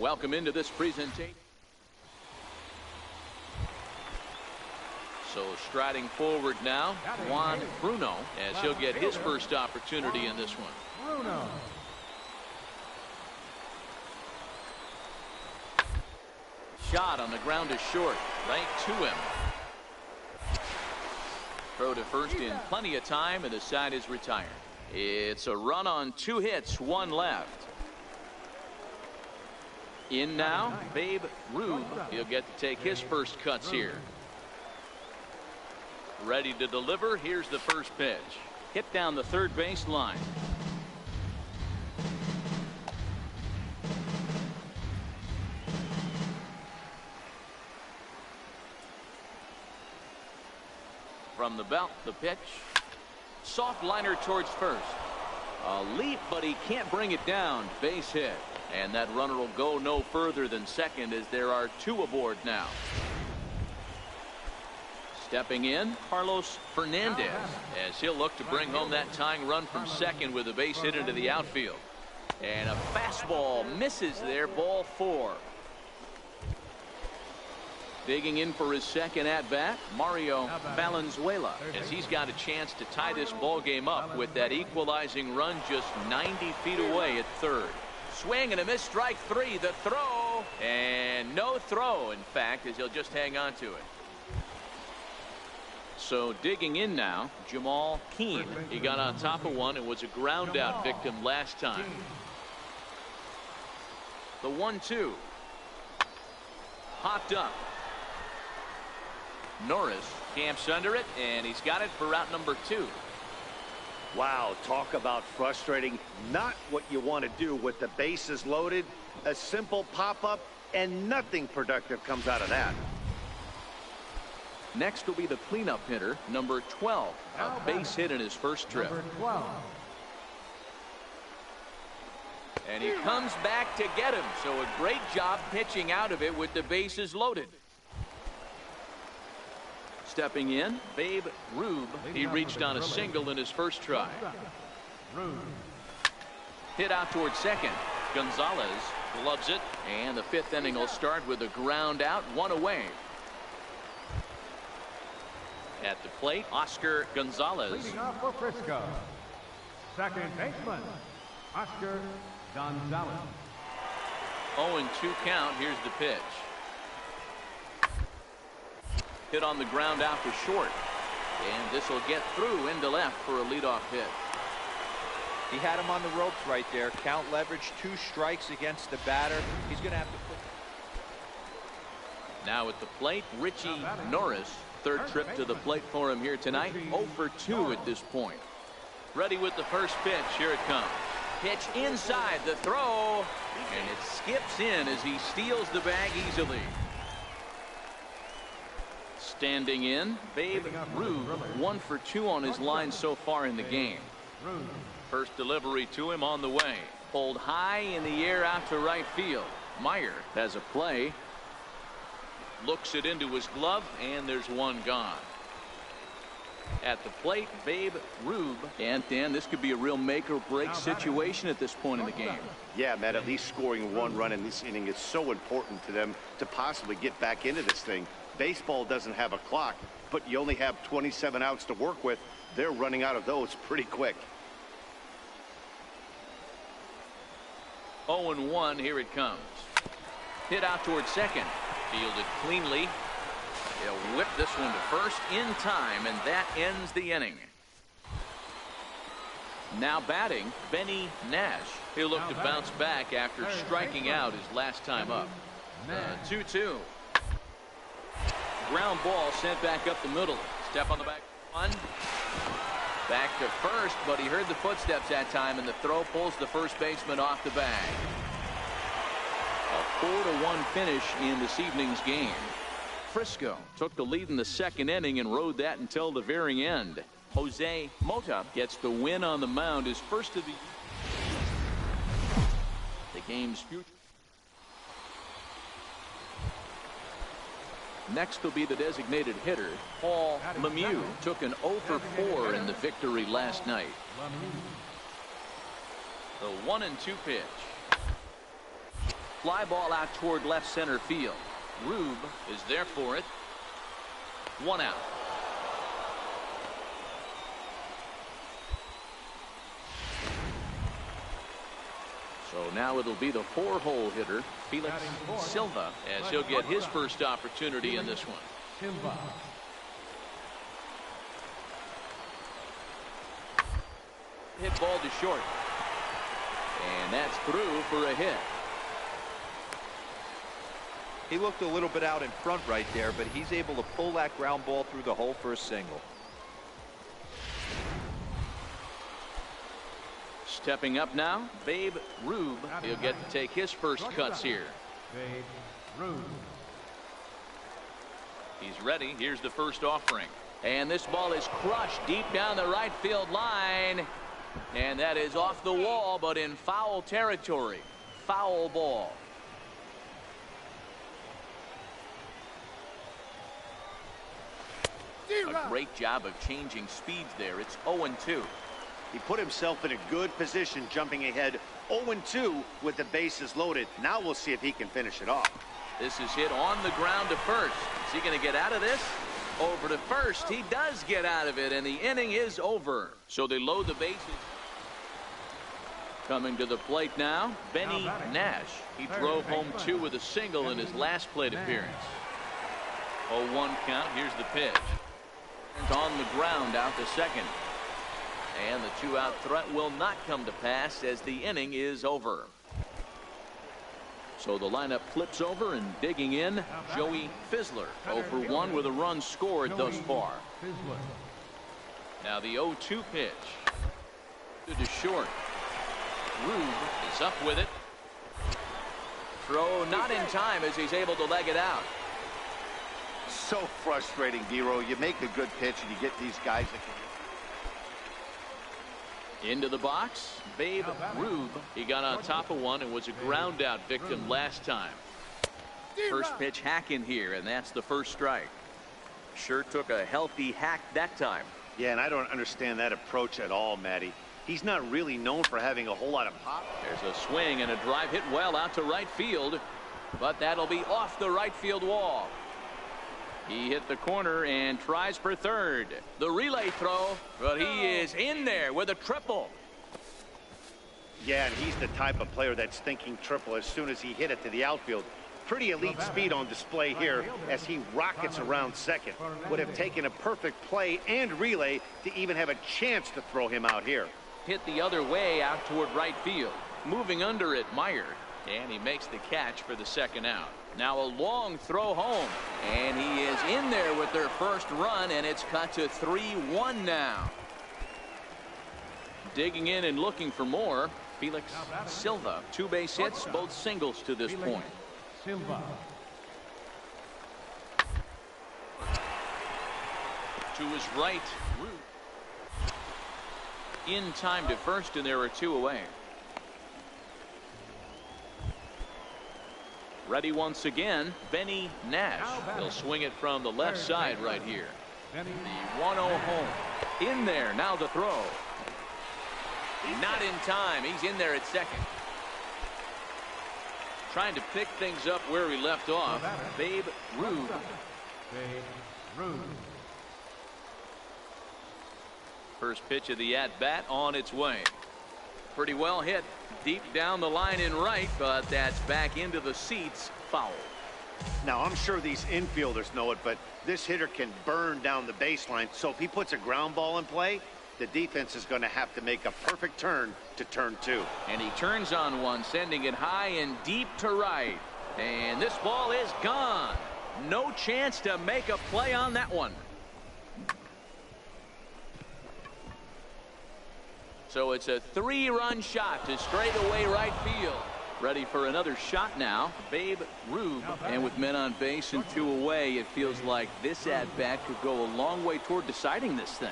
welcome into this presentation. So striding forward now, Juan Bruno, as he'll get his first opportunity in this one. Bruno. Shot on the ground is short, right to him. Throw to first in plenty of time, and the side is retired. It's a run on 2 hits, 1 left. In now, Babe Ruth. He'll get to take his first cuts here. Ready to deliver. Here's the first pitch. Hit down the third base line. From the belt, the pitch. Soft liner towards first. A leap, but he can't bring it down. Base hit. And that runner will go no further than second as there are 2 aboard now. Stepping in, Carlos Fernandez, as he'll look to bring home that tying run from second with a base hit into the outfield. And a fastball misses there, ball 4. Digging in for his second at-bat, Mario Valenzuela, as he's got a chance to tie this ball game up with that equalizing run just 90 feet away at third. Swing and a miss, strike 3, the throw, and no throw, in fact, as he'll just hang on to it. So digging in now, Jamal Keene. He got on top of one and was a ground out victim last time. The 1-2. Hopped up. Norris camps under it, and he's got it for route number 2. Wow, talk about frustrating. Not what you want to do with the bases loaded. A simple pop-up, and nothing productive comes out of that. Next will be the cleanup hitter, number 12. A base hit in his first trip. Number 12. And he comes back to get him. So a great job pitching out of it with the bases loaded. Stepping in, Babe Ruth. He reached on a single in his first try. Hit out towards second. Gonzalez gloves it, and the 5th inning will start with a ground out, 1 away. At the plate, Oscar Gonzalez. Leading off for Frisco. Second baseman, Oscar Gonzalez. 0-2 count. Here's the pitch. Hit on the ground out to short. And this will get through into left for a leadoff hit. He had him on the ropes right there. Count leverage, 2 strikes against the batter. He's going to have to put. Now at the plate, Richie Norris. 3rd trip to the plate for him here tonight. 0 for 2 at this point. Ready with the first pitch. Here it comes. Pitch inside, the throw, and it skips in as he steals the bag easily. Standing in, Babe Ruth, 1 for 2 on his line so far in the game. First delivery to him on the way. Pulled high in the air out to right field. Meyer has a play. Looks it into his glove, and there's 1 gone. At the plate, Babe Ruth. And Dan, this could be a real make or break situation at this point in the game. Yeah, Matt, at least scoring 1 run in this inning is so important to them to possibly get back into this thing. Baseball doesn't have a clock, but you only have 27 outs to work with. They're running out of those pretty quick. 0-1, here it comes. Hit out towards second. Fielded cleanly. He'll whip this one to first in time, and that ends the inning. Now batting, Benny Nash. He'll look to bounce back after striking out his last time up. 2-2. Ground ball sent back up the middle. Step on the back. 1. Back to first, but he heard the footsteps that time, and the throw pulls the first baseman off the bag. A 4-1 finish in this evening's game. Frisco took the lead in the second inning and rode that until the very end. Jose Mota gets the win on the mound, his first of the game's future. Next will be the designated hitter, Paul Lemieux. Took an 0 for 4 in the victory last night. The 1-2 pitch. fly ball out toward left center field. Rube is there for it. 1 out. So now it'll be the 4-hole hitter, Felix Silva, as he'll get his first opportunity in this one. Silva. Hit ball to short. And that's through for a hit. He looked a little bit out in front right there, but he's able to pull that ground ball through the hole for a single. Stepping up now, Babe Rube. He'll get to take his first cuts here. Babe Ruth. He's ready. Here's the first offering. And this ball is crushed deep down the right field line. And that is off the wall, but in foul territory. Foul ball. A great job of changing speeds there. It's 0-2. He put himself in a good position, jumping ahead 0-2 with the bases loaded. Now we'll see if he can finish it off. This is hit on the ground to first. Is he going to get out of this? Over to first. He does get out of it, and the inning is over. So they load the bases. Coming to the plate now, Benny Nash. He drove home 2 with a single in his last plate appearance. 0-1 count. Here's the pitch. On the ground out to second. And the 2-out threat will not come to pass as the inning is over. So the lineup flips over, and digging in, Joey Fizzler. 0 for 1 with a run scored thus far. Now the 0-2 pitch. To short. Rube is up with it. Throw not in time as he's able to leg it out. So frustrating, Dero. You make a good pitch and you get these guys that can... Into the box, Babe Rube. He got on top of one and was a ground out victim last time. First pitch hack in here, and that's the first strike. Sure took a healthy hack that time. Yeah, and I don't understand that approach at all, Matty. He's not really known for having a whole lot of pop. There's a swing and a drive hit well out to right field, but that'll be off the right field wall. He hit the corner and tries for third. The relay throw, but he is in there with a triple. Yeah, and he's the type of player that's thinking triple as soon as he hit it to the outfield. Pretty elite speed on display here as he rockets around second. Would have taken a perfect play and relay to even have a chance to throw him out here. Hit the other way out toward right field. Moving under it, Meyer. And he makes the catch for the second out. Now a long throw home. And he is in there with their first run, and it's cut to 3-1 now. Digging in and looking for more, Felix Silva. 2 base hits, both singles to this point. Silva. To his right, Root. In time to first, and there are 2 away. Ready once again, Benny Nash. He'll swing it from the left side right here. The 1-0 home. In there, now the throw. Not in time. He's in there at second. Trying to pick things up where he left off. Babe Rube. Babe Ruth. First pitch of the at-bat on its way. Pretty well hit deep down the line in right, but that's back into the seats. Foul. Now, I'm sure these infielders know it, but this hitter can burn down the baseline. So if he puts a ground ball in play, the defense is going to have to make a perfect turn to turn 2. And he turns on one, sending it high and deep to right. And this ball is gone. No chance to make a play on that one. So it's a 3-run shot to straightaway right field. Ready for another shot now, Babe Rube. And with men on base and 2 away, it feels like this at-bat could go a long way toward deciding this thing.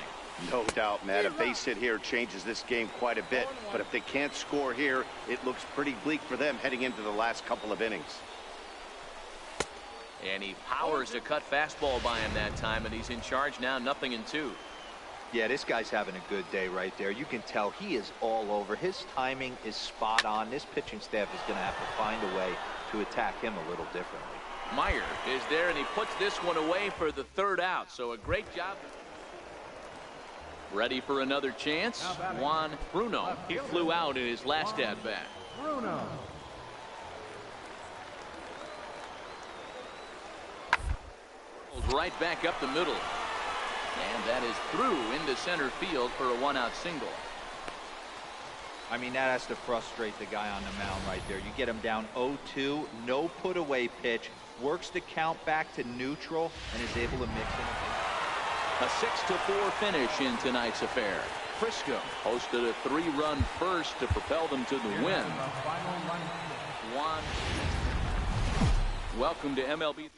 No doubt, Matt. A base hit here changes this game quite a bit. But if they can't score here, it looks pretty bleak for them heading into the last couple of innings. And he powers a cut fastball by him that time, and he's in charge now, 0-2. Yeah, this guy's having a good day right there. You can tell he is all over. His timing is spot on. This pitching staff is going to have to find a way to attack him a little differently. Meyer is there, and he puts this one away for the third out. So a great job. Ready for another chance. Juan Bruno. He flew out in his last at-bat. Bruno. Right back up the middle. And that is through into center field for a one-out single. I mean, that has to frustrate the guy on the mound right there. You get him down 0-2, no put away pitch, works the count back to neutral, and is able to mix in a 6-4 finish in tonight's affair. Frisco hosted a 3-run first to propel them to the win. Juan, welcome to MLB.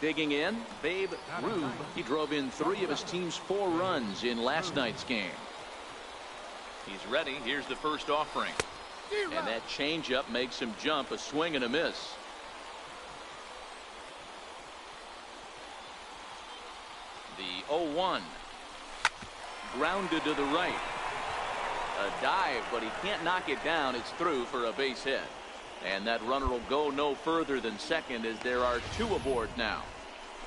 Digging in, Babe Ruth. He drove in 3 of his team's 4 runs in last night's game. He's ready. Here's the first offering. And that changeup makes him jump. A swing and a miss. The 0-1. Grounded to the right. A dive, but he can't knock it down. It's through for a base hit. And that runner will go no further than second, as there are 2 aboard now.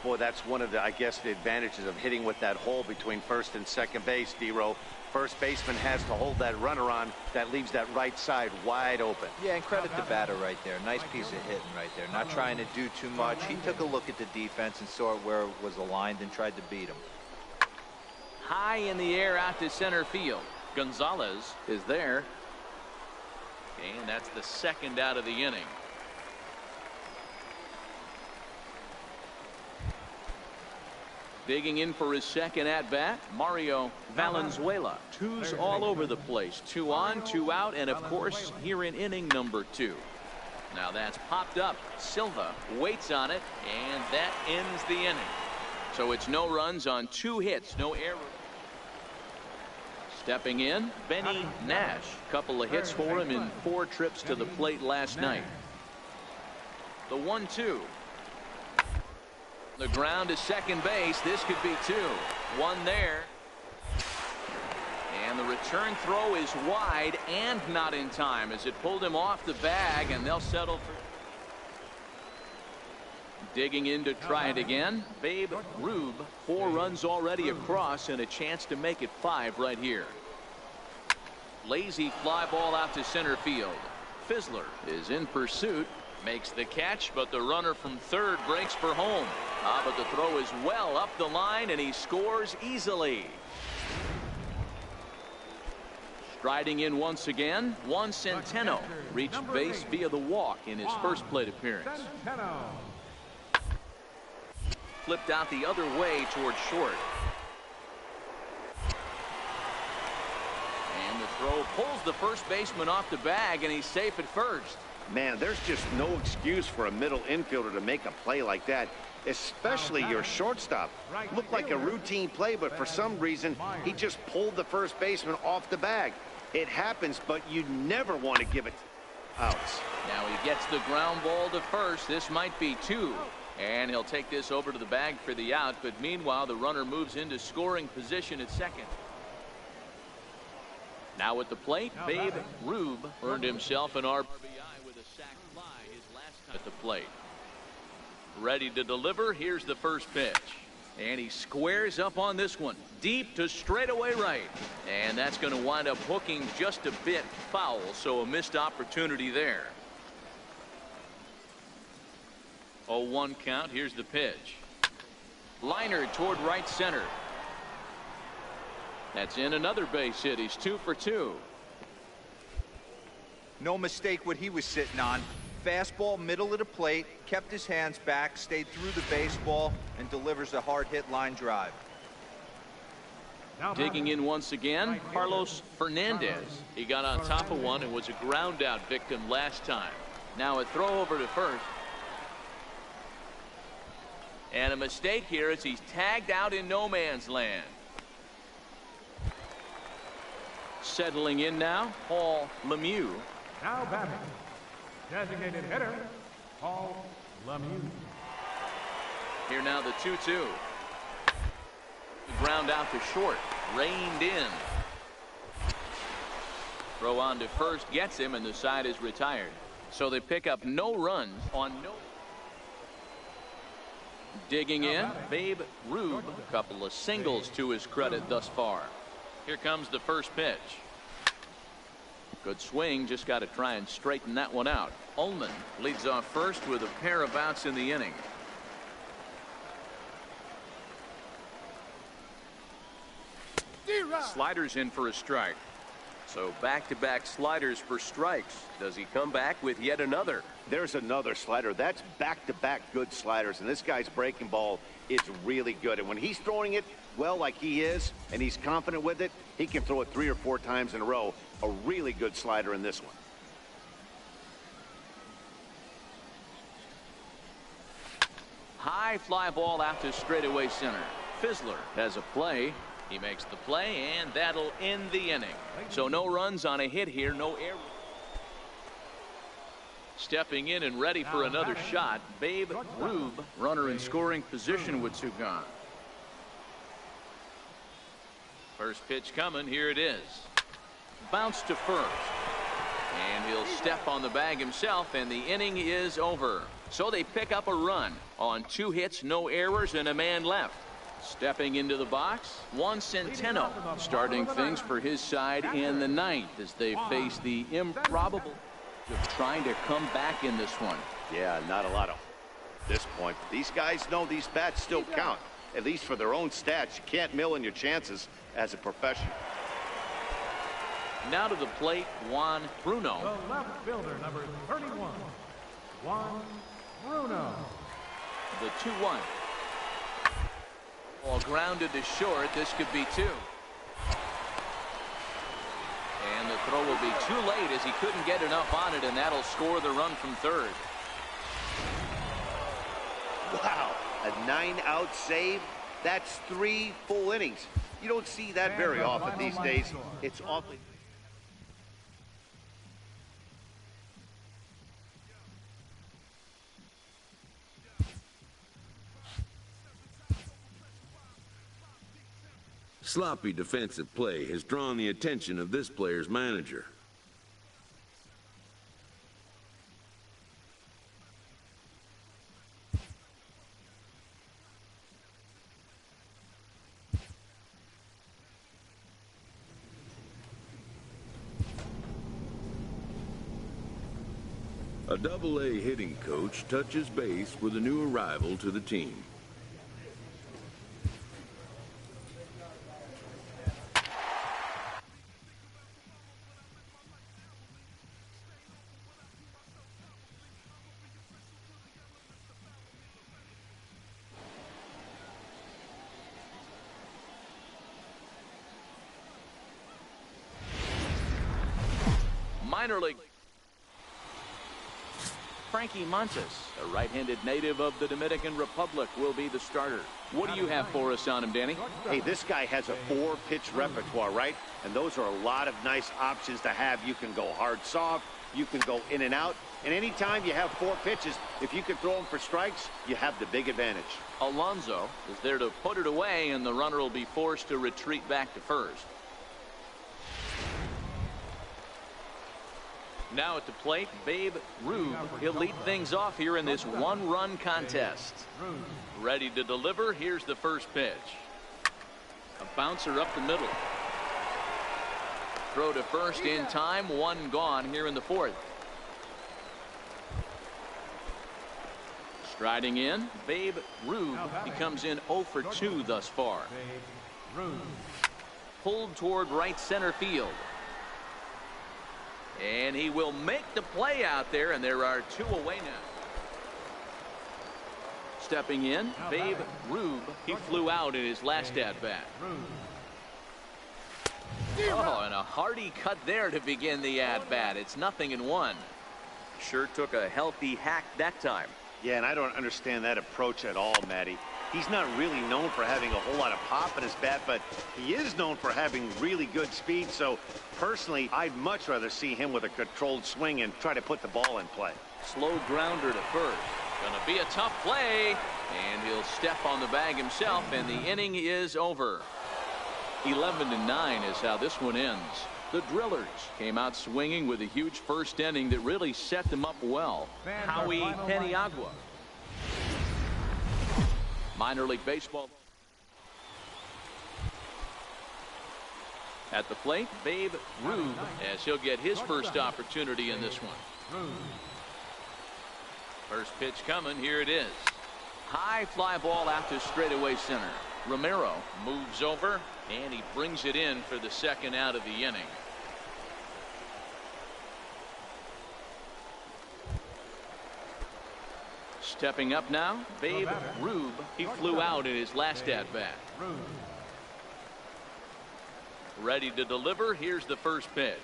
Boy, that's one of the, I guess, the advantages of hitting with that hole between first and second base, D-Row. First baseman has to hold that runner on. That leaves that right side wide open. Yeah, and credit the batter right there. Nice piece of hitting right there. Not trying to do too much. He took a look at the defense and saw where it was aligned and tried to beat him. High in the air out to center field. Gonzalez is there. And that's the second out of the inning. Digging in for his second at-bat, Mario Valenzuela. 2s all over the place. 2 on, 2 out, and of course here in inning number 2. Now that's popped up. Silva waits on it, and that ends the inning. So it's no runs on 2 hits, no error. Stepping in, Benny Nash. Couple of hits for him in 4 trips to the plate last night. The 1-2. The ground to second base. This could be 2. 1 there. And the return throw is wide and not in time, as it pulled him off the bag, and they'll settle for. Digging in to try it again, Babe Ruth. 4 runs already across and a chance to make it 5 right here. Lazy fly ball out to center field. Fizzler is in pursuit, makes the catch, but the runner from third breaks for home. But the throw is well up the line, and he scores easily. Striding in once again, Juan Centeno reached base via the walk in his first plate appearance. Flipped out the other way toward short. And the throw pulls the first baseman off the bag, and he's safe at first. Man, there's just no excuse for a middle infielder to make a play like that, especially your shortstop. Looked like a routine play, but for some reason, he just pulled the first baseman off the bag. It happens, but you never want to give it outs. Now he gets the ground ball to first. This might be 2. And he'll take this over to the bag for the out. But meanwhile, the runner moves into scoring position at second. Now at the plate, Babe Ruth earned himself an RBI with a sac fly his last time at the plate. Ready to deliver. Here's the first pitch. And he squares up on this one. Deep to straightaway right. And that's going to wind up hooking just a bit foul. So a missed opportunity there. 0-1 count. Here's the pitch. Liner toward right center. That's in another base hit. He's 2 for 2. No mistake what he was sitting on. Fastball middle of the plate, kept his hands back, stayed through the baseball, and delivers a hard hit line drive. Digging in once again, Carlos Fernandez. He got on top of one and was a ground out victim last time. Now a throw over to first. And a mistake here as he's tagged out in no man's land. Settling in now, Paul Lemieux. Now batting, designated hitter, Paul Lemieux. Here now the 2-2. The ground out to short, reined in. Throw on to first gets him, and the side is retired. So they pick up no runs on no. Digging in, Babe Ruth. A couple of singles to his credit thus far. Here comes the first pitch. Good swing, just got to try and straighten that one out. Ullman leads off first with a pair of outs in the inning. Sliders in for a strike. So back-to-back sliders for strikes. Does he come back with yet another? There's another slider. That's back-to-back good sliders, and this guy's breaking ball is really good. And when he's throwing it well like he is, and he's confident with it, he can throw it 3 or 4 times in a row. A really good slider in this one. High fly ball out to straightaway center. Fizzler has a play. He makes the play, and that'll end the inning. So no runs on a hit here, no error. Stepping in and ready for another shot, Babe Ruth. Runner in scoring position with 2 gone. First pitch coming, here it is. Bounce to first. And he'll step on the bag himself, and the inning is over. So they pick up a run on 2 hits, no errors, and a man left. Stepping into the box, Juan Centeno, starting things for his side in the 9th as they face the improbable of trying to come back in this one. Yeah, not a lot of this point. These guys know these bats still count, at least for their own stats. You can't mill in your chances as a professional. Now to the plate, Juan Bruno. The left fielder, number 31, Juan Bruno. The 2-1. Ball grounded to short. This could be 2. And the throw will be too late as he couldn't get enough on it, and that'll score the run from third. Wow, a 9-out save. That's 3 full innings. You don't see that very often these days. It's awfully. Sloppy defensive play has drawn the attention of this player's manager. A Double-A hitting coach touches base with a new arrival to the team. Minor league. Frankie Montes, a right-handed native of the Dominican Republic, will be the starter. What do you have for us on him, Danny? Hey, this guy has a 4-pitch repertoire, right? And those are a lot of nice options to have. You can go hard, soft. You can go in and out. And anytime you have 4 pitches, if you can throw them for strikes, you have the big advantage. Alonso is there to put it away, and the runner will be forced to retreat back to first. Now at the plate, Babe Ruth. He'll lead things off here in this 1-run contest. Ready to deliver. Here's the first pitch. A bouncer up the middle. Throw to first in time. 1 gone here in the 4th. Striding in, Babe Ruth. He comes in 0 for 2 thus far. Pulled toward right center field. And he will make the play out there, and there are 2 away now. Stepping in, Babe Ruth. He flew out in his last at-bat. Oh, and a hearty cut there to begin the at-bat. It's 0-1. Sure took a healthy hack that time. Yeah, and I don't understand that approach at all, Matty. He's not really known for having a whole lot of pop in his bat, but he is known for having really good speed. So, personally, I'd much rather see him with a controlled swing and try to put the ball in play. Slow grounder to first. Gonna be a tough play. And he'll step on the bag himself, and the inning is over. 11-9 is how this one ends. The Drillers came out swinging with a huge first inning that really set them up well. Howie Peniagua. Minor League Baseball. At the plate, Babe Ruth, as he'll get his first opportunity in this one. First pitch coming. Here it is. High fly ball out to straightaway center. Romero moves over, and he brings it in for the second out of the inning. Stepping up now, Babe Ruth. He flew out in his last at-bat. Ready to deliver. Here's the first pitch.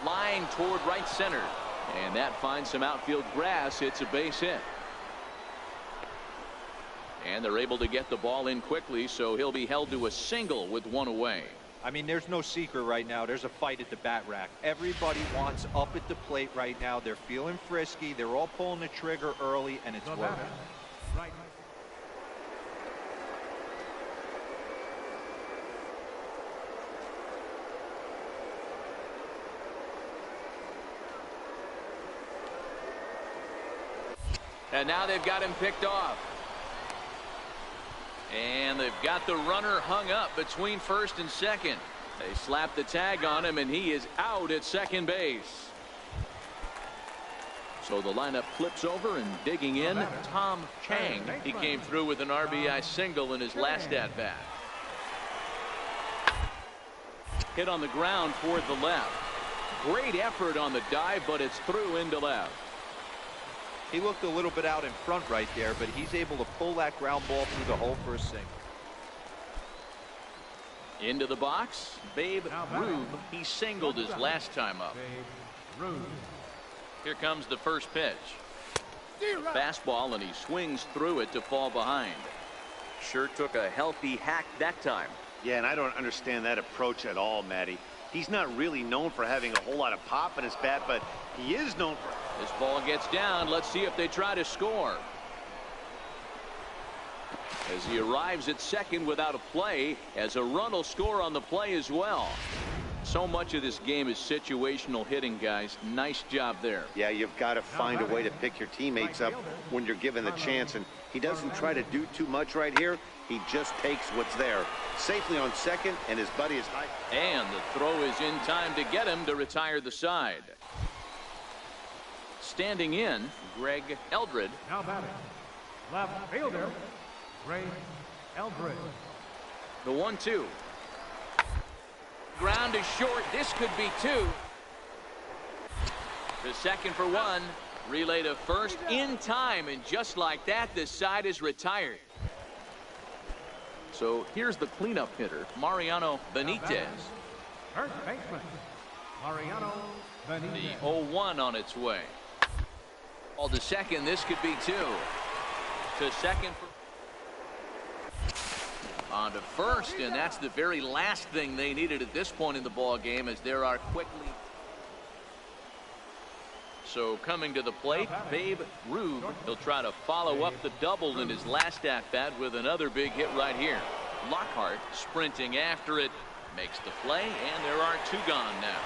Line toward right center. And that finds some outfield grass. It's a base hit. And they're able to get the ball in quickly, so he'll be held to a single with one away. I mean, there's no secret right now. There's a fight at the bat rack. Everybody wants up at the plate right now. They're feeling frisky. They're all pulling the trigger early, and it's working. Right. And now they've got him picked off. And they've got the runner hung up between first and second. They slap the tag on him, and he is out at second base. So the lineup flips over, and digging in, Tom Chang. He came through with an RBI single in his last at-bat. Hit on the ground toward the left. Great effort on the dive, but it's through into left. He looked a little bit out in front right there, but he's able to pull that ground ball through the hole for a single. Into the box, Babe Ruth. He singled his last time up. Here comes the first pitch. Fastball, and he swings through it to fall behind. Sure took a healthy hack that time. Yeah, and I don't understand that approach at all, Matty. He's not really known for having a whole lot of pop in his bat, but he is known for... This ball gets down. Let's see if they try to score. As he arrives at second without a play, as a run will score on the play as well. So much of this game is situational hitting, guys. Nice job there. Yeah, you've got to find a way to pick your teammates up when you're given the chance, and he doesn't try to do too much right here. He just takes what's there. Safely on second, and his buddy is high. And the throw is in time to get him to retire the side. Standing in, Greg Eldred. Now batting, left fielder, Greg Eldred. The 1-2. Ground is short. This could be two. The second for one. Relay to first in time, and just like that, the side is retired. So here's the cleanup hitter, Mariano Benitez. First baseman, Mariano Benitez. The 0-1 on its way. Ball to second. This could be two. To second. On to first, and that's the very last thing they needed at this point in the ball game, as there are quickly. So coming to the plate, Babe Ruth. He'll try to follow up the double in his last at-bat with another big hit right here. Lockhart sprinting after it, makes the play, and there are two gone now.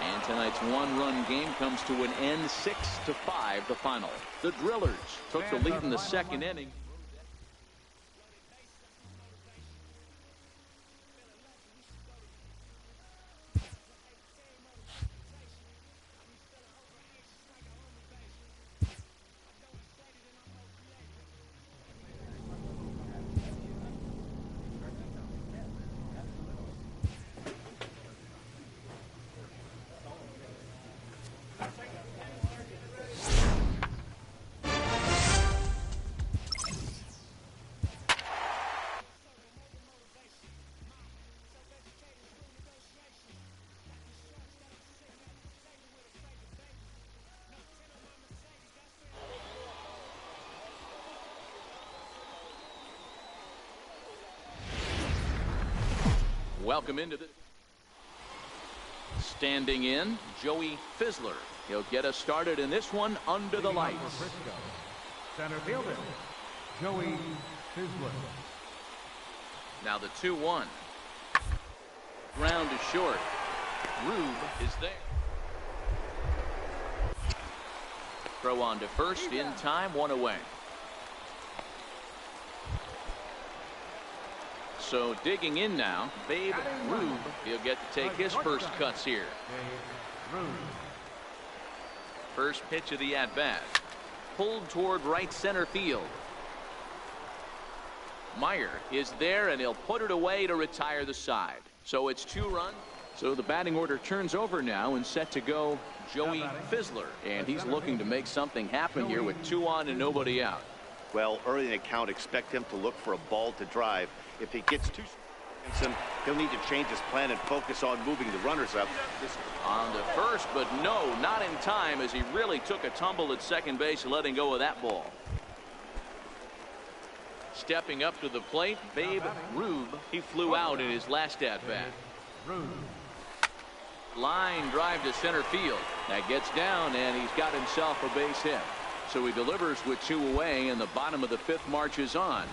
And tonight's one-run game comes to an end, 6-5 the final. The Drillers took the lead in the second inning. Welcome into the standing in, Joey Fizzler. He'll get us started in this one under the lights. Center fielder, Joey Fizzler. Now the 2-1. Ground to short. Rube is there. Throw on to first in time, 1 away. So digging in now, Babe Rube. He'll get to take his first cuts here. First pitch of the at-bat. Pulled toward right center field. Meyer is there, and he'll put it away to retire the side. So it's 2 runs. So the batting order turns over now and set to go Joey Fizzler. And he's looking to make something happen here with 2 on and nobody out. Well, early in the count, expect him to look for a ball to drive. If he gets too against him, he'll need to change his plan and focus on moving the runners up. On to first, but no, not in time, as he really took a tumble at second base, letting go of that ball. Stepping up to the plate, Babe Rube. He flew out in his last at-bat. Line drive to center field. That gets down, and he's got himself a base hit. So he delivers with 2 away, and the bottom of the 5th marches on.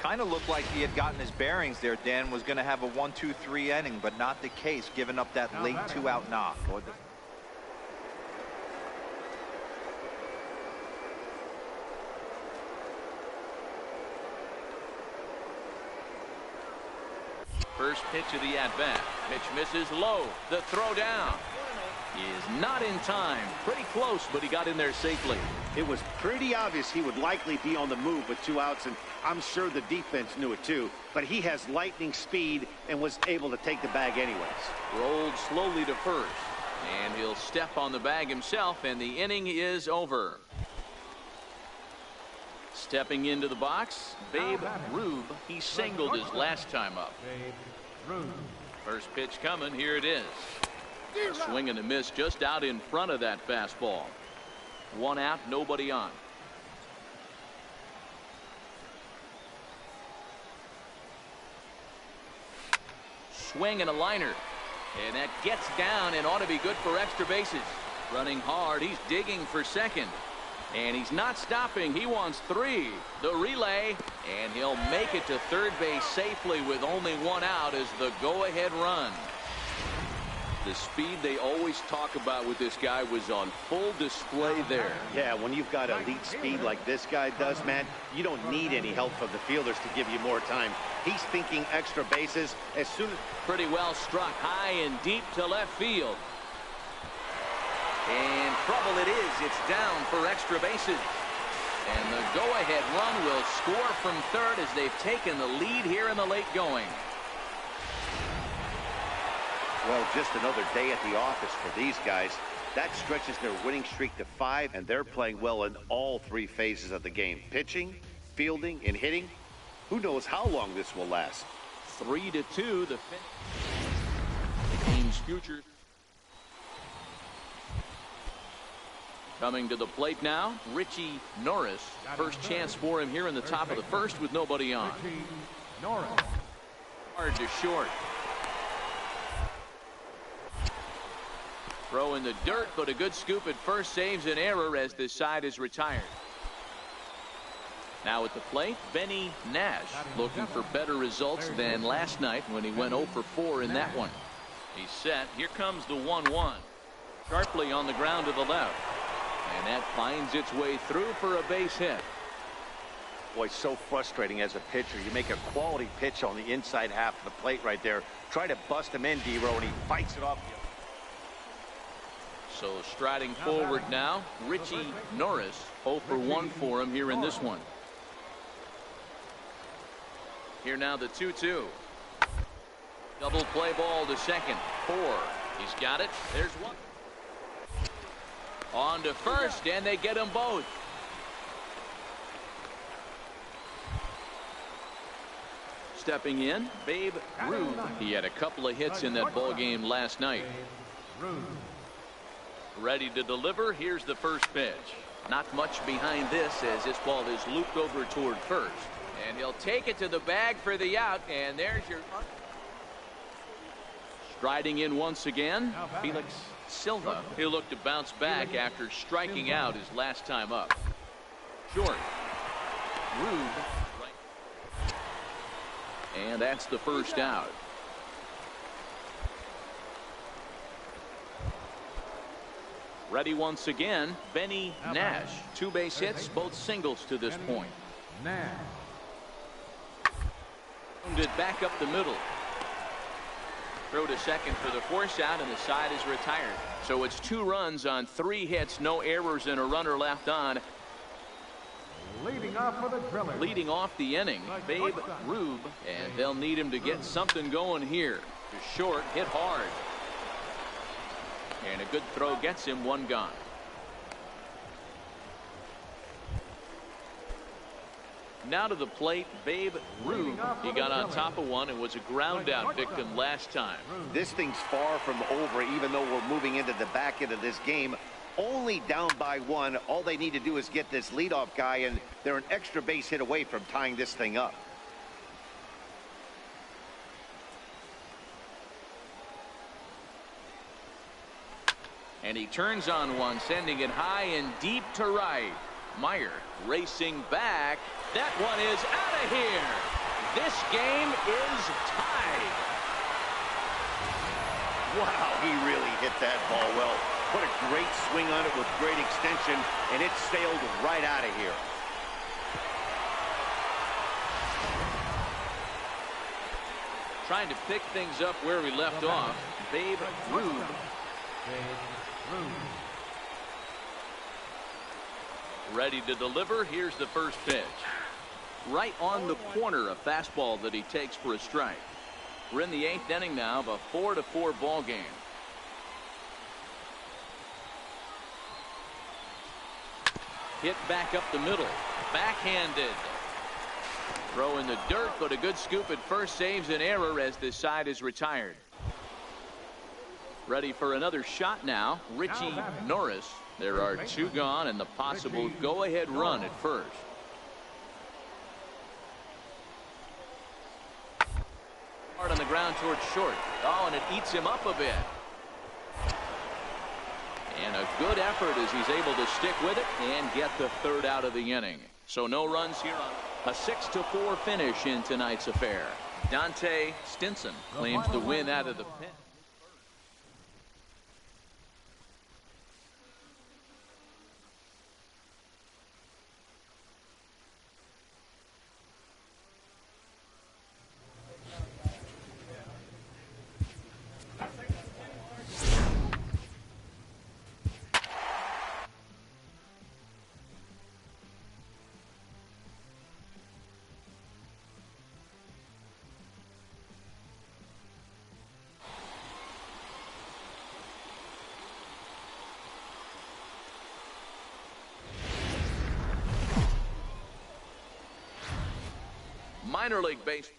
Kind of looked like he had gotten his bearings there. Dan was going to have a 1-2-3 inning, but not the case, giving up that late 2-out knock. First pitch of the at-bat. Pitch misses low. The throw down is not in time. Pretty close, but he got in there safely. It was pretty obvious he would likely be on the move with 2 outs, and I'm sure the defense knew it too. But he has lightning speed and was able to take the bag anyways. Rolled slowly to first, and he'll step on the bag himself, and the inning is over. Stepping into the box, Babe Rube. He singled his last time up. First pitch coming. Here it is. A swing and a miss just out in front of that fastball. 1 out, nobody on. Swing and a liner. And that gets down and ought to be good for extra bases. Running hard. He's digging for second. And he's not stopping. He wants 3. The relay. And he'll make it to third base safely with only 1 out as the go-ahead run. The speed they always talk about with this guy was on full display there. Yeah, when you've got elite speed like this guy does, man, you don't need any help from the fielders to give you more time. He's thinking extra bases as soon as... Pretty well struck high and deep to left field. And trouble it is. It's down for extra bases. And the go-ahead run will score from third as they've taken the lead here in the late going. Well, just another day at the office for these guys. That stretches their winning streak to 5, and they're playing well in all 3 phases of the game. Pitching, fielding, and hitting. Who knows how long this will last. 3-2, the game's future. Coming to the plate now, Richie Norris. First chance for him here in the top of the first with nobody on. Hard to short. Throw in the dirt, but a good scoop at first saves an error as this side is retired. Now at the plate, Benny Nash, looking for better results than last night when he went 0 for 4 in that one. He's set. Here comes the 1-1. Sharply on the ground to the left. And that finds its way through for a base hit. Boy, so frustrating as a pitcher. You make a quality pitch on the inside half of the plate right there. Try to bust him in, D-Row, and he fights it off. So striding forward now, Richie Norris. 0 for 1 for him here in this one. Here now the 2-2. Double play ball to second. 4. He's got it. There's 1. On to first, and they get them both. Stepping in, Babe Rube. He had a couple of hits in that ball game last night. Ready to deliver. Here's the first pitch. Not much behind this as this ball is looped over toward first. And he'll take it to the bag for the out, and there's your... Striding in once again, Felix Silva. He'll look to bounce back after striking out his last time up. Short. Rube. And that's the first out. Ready once again, Benny Nash. 2 base hits, both singles to this point. Nash. Wounded back up the middle. Throw to second for the force out, and the side is retired. So it's 2 runs on 3 hits, no errors, and a runner left on. Leading off for the Drillers. Leading off the inning, Babe Rube, and they'll need him to get something going here. Just short, hit hard. And a good throw gets him 1 gone. Now to the plate, Babe Rube. He got on top of one and was a ground out victim last time. This thing's far from over, even though we're moving into the back end of this game. Only down by 1. All they need to do is get this leadoff guy, and they're an extra base hit away from tying this thing up. And he turns on one, sending it high and deep to right. Meyer racing back. That one is out of here. This game is tied. Wow, he really hit that ball well. Put a great swing on it with great extension, and it sailed right out of here. Trying to pick things up where we left off. Babe Rube. Ready to deliver. Here's the first pitch. Right on the corner, a fastball that he takes for a strike. We're in the 8th inning now of a 4-4 ball game. Hit back up the middle. Backhanded. Throw in the dirt, but a good scoop at first saves an error as this side is retired. Ready for another shot now. Richie Norris. There are 2 gone and the possible go-ahead run at first. Hard on the ground towards short. Oh, and it eats him up a bit. And a good effort as he's able to stick with it and get the 3rd out of the inning. So no runs here on a 6-4 finish in tonight's affair. Dante Stinson claims the win out of the pen. Minor league base.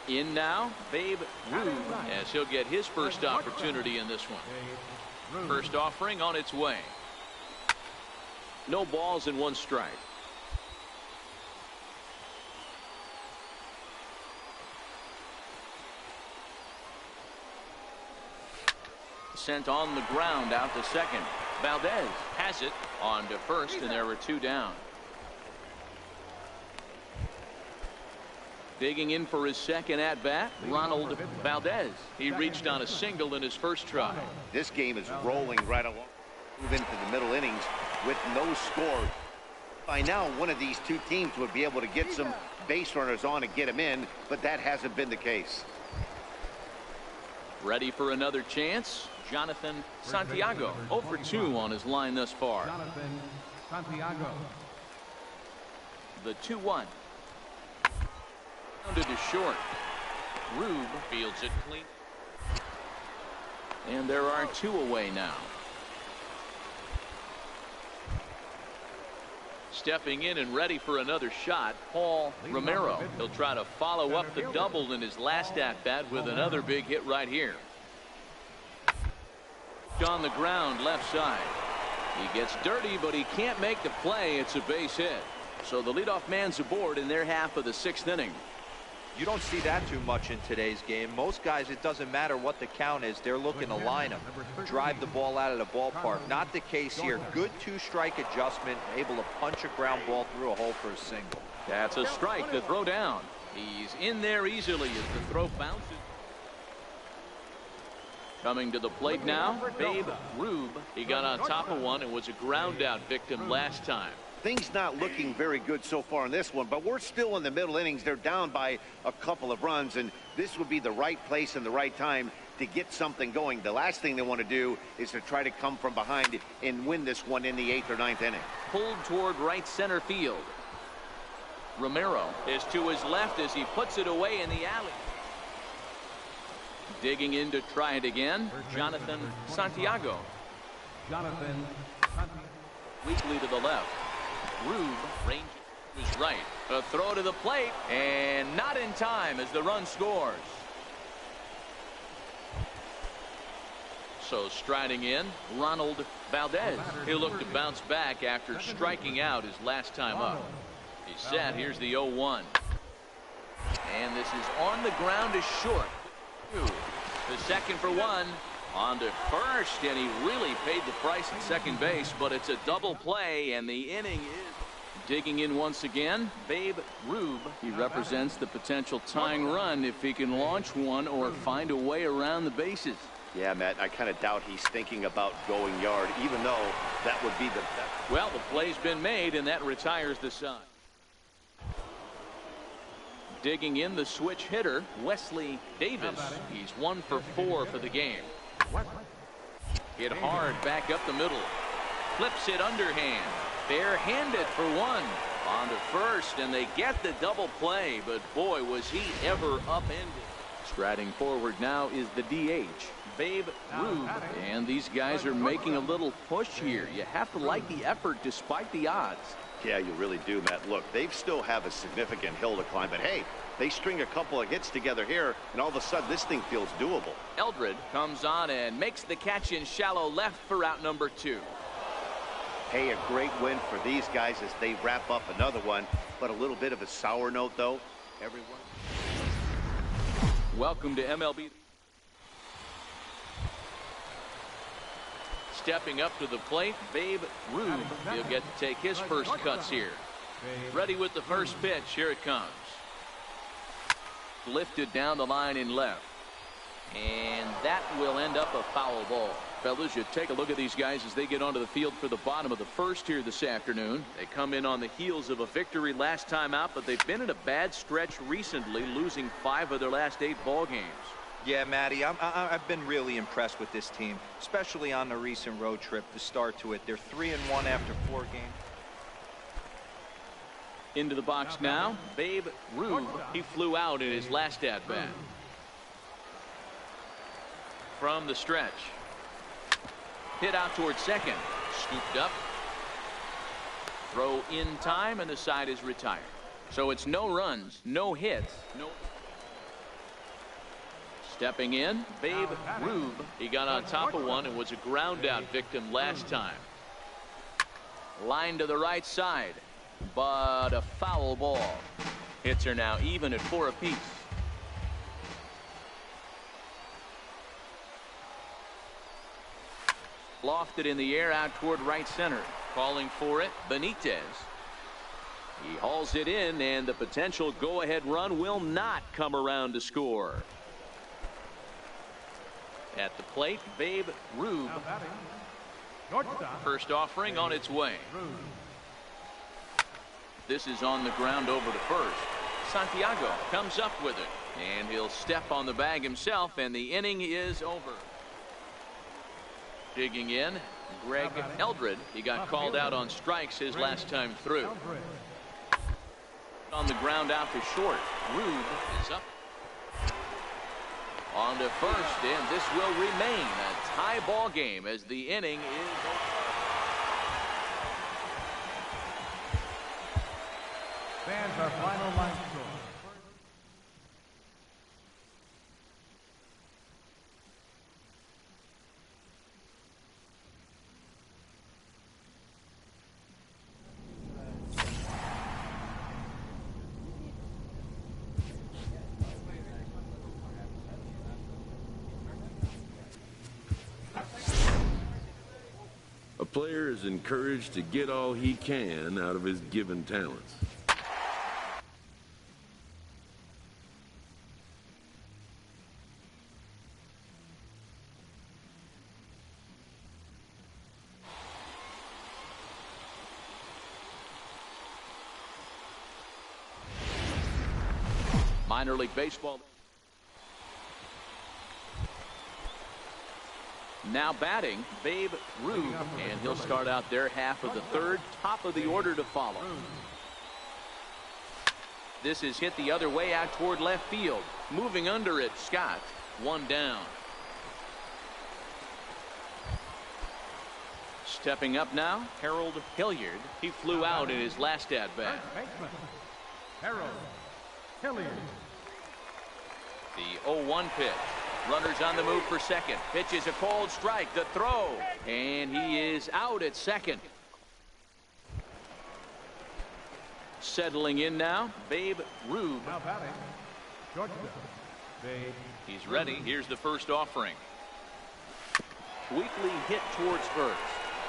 In now, Babe Rube, as he'll get his first opportunity in this one. First offering on its way. No balls and 1 strike. Sent on the ground out to second. Valdez has it on to first, and there were 2 down. Digging in for his second at-bat, Ronald Valdez. He reached on a single in his first try. This game is rolling right along. Move into the middle innings with no score. By now, one of these 2 teams would be able to get some base runners on and get them in, but that hasn't been the case. Ready for another chance. Jonathan Santiago, 0 for 2 on his line thus far. Jonathan Santiago. The 2-1. Rounded to short. Rube fields it clean. And there are 2 away now. Stepping in and ready for another shot, Paul Romero. He'll try to follow up the double in his last at-bat with another big hit right here. On the ground, left side. He gets dirty, but he can't make the play. It's a base hit. So the leadoff man's aboard in their half of the 6th inning. You don't see that too much in today's game. Most guys, it doesn't matter what the count is. They're looking to line them, drive the ball out of the ballpark. Not the case here. Good 2-strike adjustment, able to punch a ground ball through a hole for a single. That's a strike. The throw down. He's in there easily as the throw bounces. Coming to the plate now, Babe Rube. He got on top of one and was a ground out victim last time. Things not looking very good so far in this one, but we're still in the middle innings. They're down by a couple of runs, and this would be the right place and the right time to get something going. The last thing they want to do is to try to come from behind and win this one in the 8th or 9th inning. Pulled toward right center field. Romero is to his left as he puts it away in the alley. Digging in to try it again, Jonathan Santiago. Jonathan Weakly to the left. Rube ranges to his right. A throw to the plate, and not in time as the run scores. So striding in, Ronald Valdez. He'll look to bounce back after striking out his last time up. He's set. Here's the 0-1. And this is on the ground is short. The second for one. On to first, and he really paid the price at second base, but it's a double play, and the inning is digging in once again. Babe Rube. He represents the potential tying run if he can launch one or find a way around the bases. Yeah, Matt, I kind of doubt he's thinking about going yard, even though that would be the best. Well, the play's been made, and that retires the side. Digging in the switch hitter, Wesley Davis. He's 1 for 4 for the game. Hit hard back up the middle. Flips it underhand. Barehanded for one. On to first, and they get the double play, but boy, was he ever upended. Striding forward now is the DH, Babe Rube. And these guys are making a little push here. You have to like the effort despite the odds. Yeah, you really do, Matt. Look, they still have a significant hill to climb, but hey, they string a couple of hits together here, and all of a sudden this thing feels doable. Eldred comes on and makes the catch in shallow left for out number 2. Hey, a great win for these guys as they wrap up another one, but a little bit of a sour note, though. Everyone. Welcome to MLB. Stepping up to the plate, Babe Rube. He'll get to take his first cuts here. Ready with the first pitch. Here it comes. Lifted down the line in left. And that will end up a foul ball. Fellas, you take a look at these guys as they get onto the field for the bottom of the first here this afternoon. They come in on the heels of a victory last time out, but they've been in a bad stretch recently, losing 5 of their last 8 ball games. Yeah, Matty, I've been really impressed with this team, especially on the recent road trip, the start to it. They're 3-1 after 4 games. Into the box now, Babe Rube. He flew out in his last at-bat. From the stretch. Hit out towards second. Scooped up. Throw in time, and the side is retired. So it's no runs, no hits, no. Stepping in, Babe Rube. He got on top of one and was a ground out victim last time. Line to the right side, but a foul ball. Hits are now even at 4 apiece. Lofted in the air out toward right center. Calling for it, Benitez. He hauls it in, and the potential go-ahead run will not come around to score. At the plate, Babe Rube. First offering on its way. This is on the ground over to first. Santiago comes up with it, and he'll step on the bag himself, and the inning is over. Digging in, Greg Eldred. He got called out on strikes his last time through. On the ground out to short. Rube is up. On to first, and this will remain a tie ball game as the inning is over. Fans, our final line score. A player is encouraged to get all he can out of his given talents. Minor League Baseball. Now batting, Babe Ruth, and he'll start out their half of the third. Top of the order to follow. This is hit the other way out toward left field. Moving under it, Scott. One down. Stepping up now, Harold Hilliard. He flew out in his last at-bat. Harold Hilliard. The 0-1 pitch. Runners on the move for second. Pitch is a cold strike. The throw. And he is out at second. Settling in now, Babe Ruth. Now batting, shortstop, Babe. He's ready. Here's the first offering. Weakly hit towards first.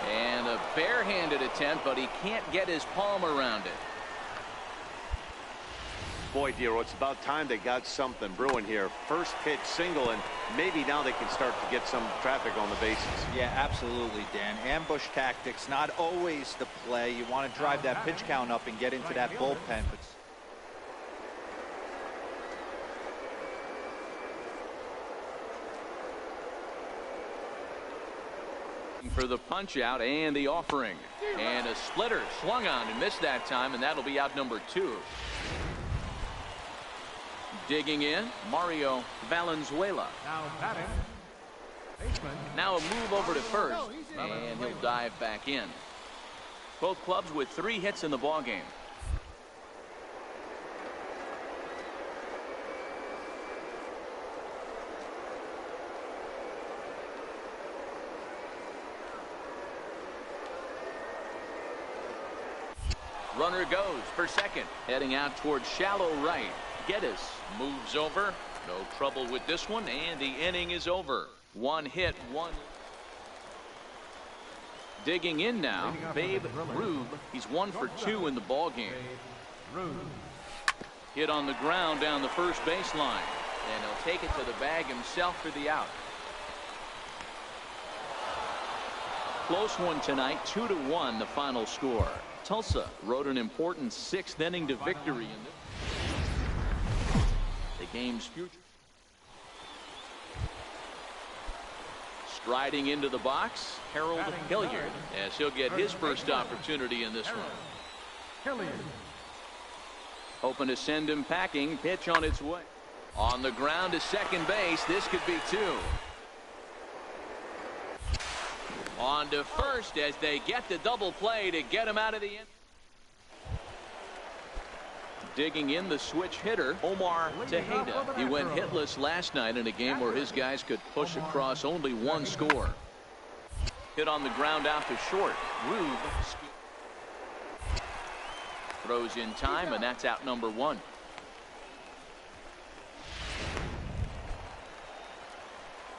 And a barehanded attempt, but he can't get his palm around it. Boy, Dero, it's about time they got something brewing here. First pitch single, and maybe now they can start to get some traffic on the bases. Yeah, absolutely, Dan. Ambush tactics, not always the play. You want to drive that pitch count up and get into that bullpen. But for the punch out and the offering. And a splitter swung on and missed that time, and that'll be out number 2. Digging in, Mario Valenzuela. Now batting, baseman. Now a move over to first, and he'll dive back in. Both clubs with 3 hits in the ballgame. Runner goes for second, heading out towards shallow right. Geddes moves over. No trouble with this one, and the inning is over. 1 hit, 1. Digging in now, Babe Ruth. He's 1 for 2 in the ball game. Hit on the ground down the first baseline, and he'll take it to the bag himself for the out. Close one tonight, 2-1 the final score. Tulsa rode an important 6th inning to victory in the game's future. Striding into the box, Harold Hilliard, as he'll get his first opportunity in this one. Hilliard. Hoping to send him packing. Pitch on its way. On the ground to second base. This could be 2. On to first as they get the double play to get him out of the end. Digging in the switch hitter, Omar Tejeda. He went hitless last night in a game where his guys could push across only 1 score. Hit on the ground out to short. Rube throws in time, and that's out number 1.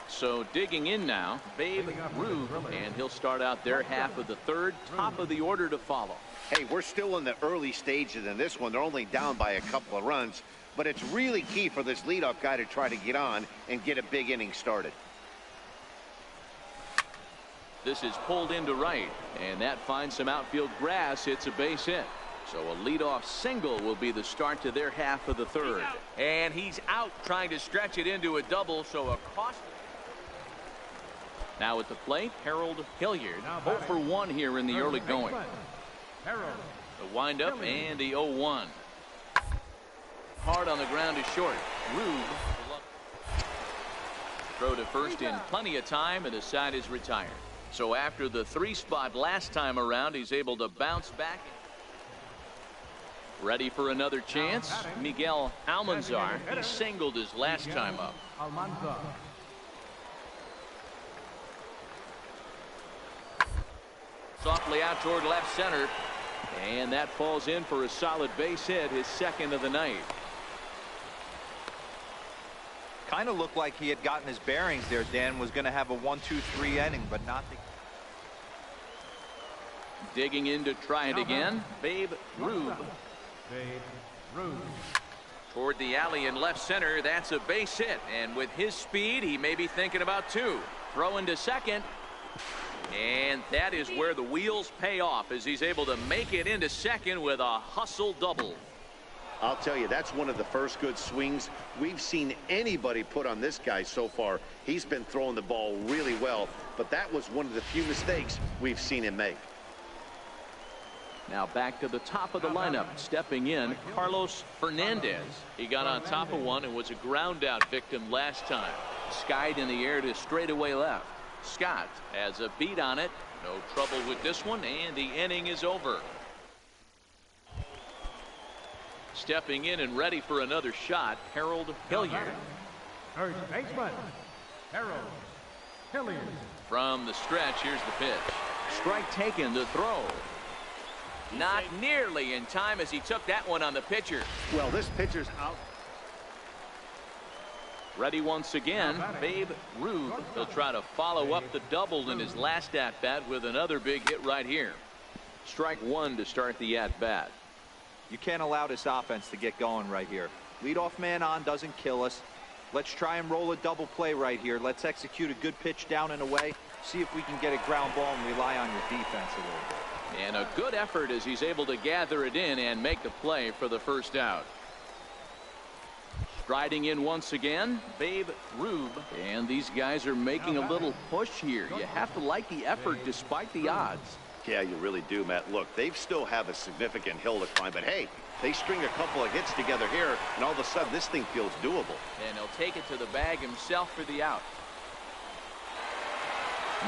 So digging in now, Babe Ruth, and he'll start out their half of the third. Top of the order to follow. Hey, we're still in the early stages in this one. They're only down by a couple of runs, but it's really key for this leadoff guy to try to get on and get a big inning started. This is pulled into right, and that finds some outfield grass. It's a base hit. So a leadoff single will be the start to their half of the third. And he's out trying to stretch it into a double, so a cost. Now at the plate, Harold Hilliard. 0 for 1 here in the early going. The windup and the 0-1. Hard on the ground is short. Rube. Throw to first in plenty of time, and the side is retired. So after the 3 spot last time around, he's able to bounce back. Ready for another chance. Miguel Almanzar. He singled his last time up. Almanzar. Softly out toward left center. And that falls in for a solid base hit, his 2nd of the night. kind of looked like he had gotten his bearings there. Dan was going to have a 1-2-3 inning, but not the. Digging in to try it again. Babe Ruth. Toward the alley in left center. That's a base hit. And with his speed, he may be thinking about 2. Throwing to second. And that is where the wheels pay off, as he's able to make it into second with a hustle double. I'll tell you, that's one of the first good swings we've seen anybody put on this guy so far. He's been throwing the ball really well, but that was one of the few mistakes we've seen him make. Now back to the top of the lineup. Stepping in, Carlos Fernandez. He got on top of one and was a ground out victim last time. Skied in the air to straightaway left. Scott has a beat on it. No trouble with this one, and the inning is over. Stepping in and ready for another shot, Harold Hilliard. First baseman, Harold Hilliard. From the stretch, here's the pitch. Strike taken, the throw. Not nearly in time as he took that one on the pitcher. Well, this pitcher's out. Ready once again, Babe Ruth. He'll try to follow up the double in his last at-bat with another big hit right here. Strike one to start the at-bat. You can't allow this offense to get going right here. Leadoff man on doesn't kill us. Let's try and roll a double play right here. Let's execute a good pitch down and away. See if we can get a ground ball and rely on your defense a little bit. And a good effort as he's able to gather it in and make the play for the first out. Striding in once again, Babe Ruth. And these guys are making a little push here. You have to like the effort despite the odds. Yeah, you really do, Matt. Look, they still have a significant hill to climb, but hey, they string a couple of hits together here, and all of a sudden this thing feels doable. And he'll take it to the bag himself for the out.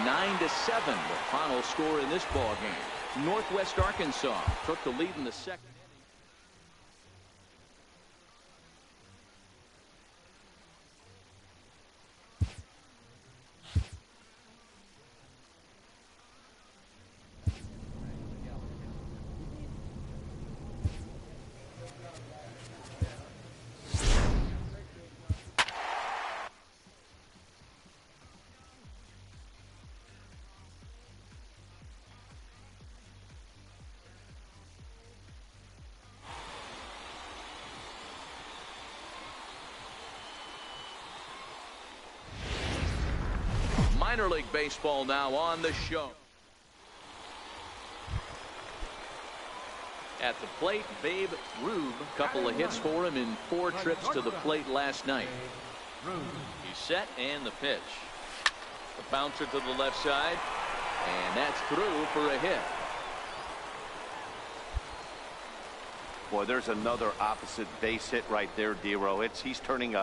9-7, the final score in this ball game. Northwest Arkansas took the lead in the second. Minor League Baseball now on the show. At the plate, Babe Ruth. Couple of hits for him in 4 trips to the plate last night. He's set and the pitch. The bouncer to the left side. And that's through for a hit. Boy, there's another opposite base hit right there, Dero. He's turning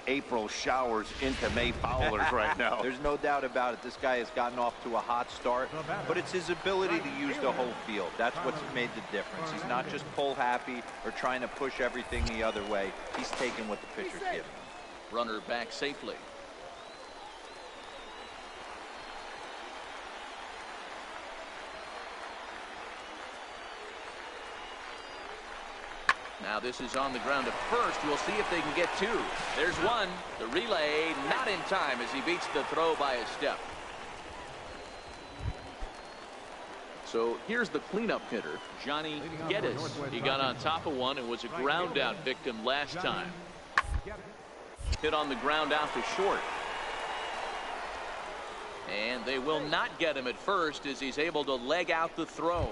April showers into May foulers right now. There's no doubt about it. This guy has gotten off to a hot start, but it's his ability to use the whole field. That's what's made the difference. He's not just pull happy or trying to push everything the other way. He's taking what the pitcher's giving him. Runner back safely. Now this is on the ground at first. We'll see if they can get 2. There's one. The relay not in time as he beats the throw by a step. So here's the cleanup hitter, Johnny Geddes. He got on top of one and was a ground out victim last time. Hit on the ground out to short. And they will not get him at first as he's able to leg out the throw.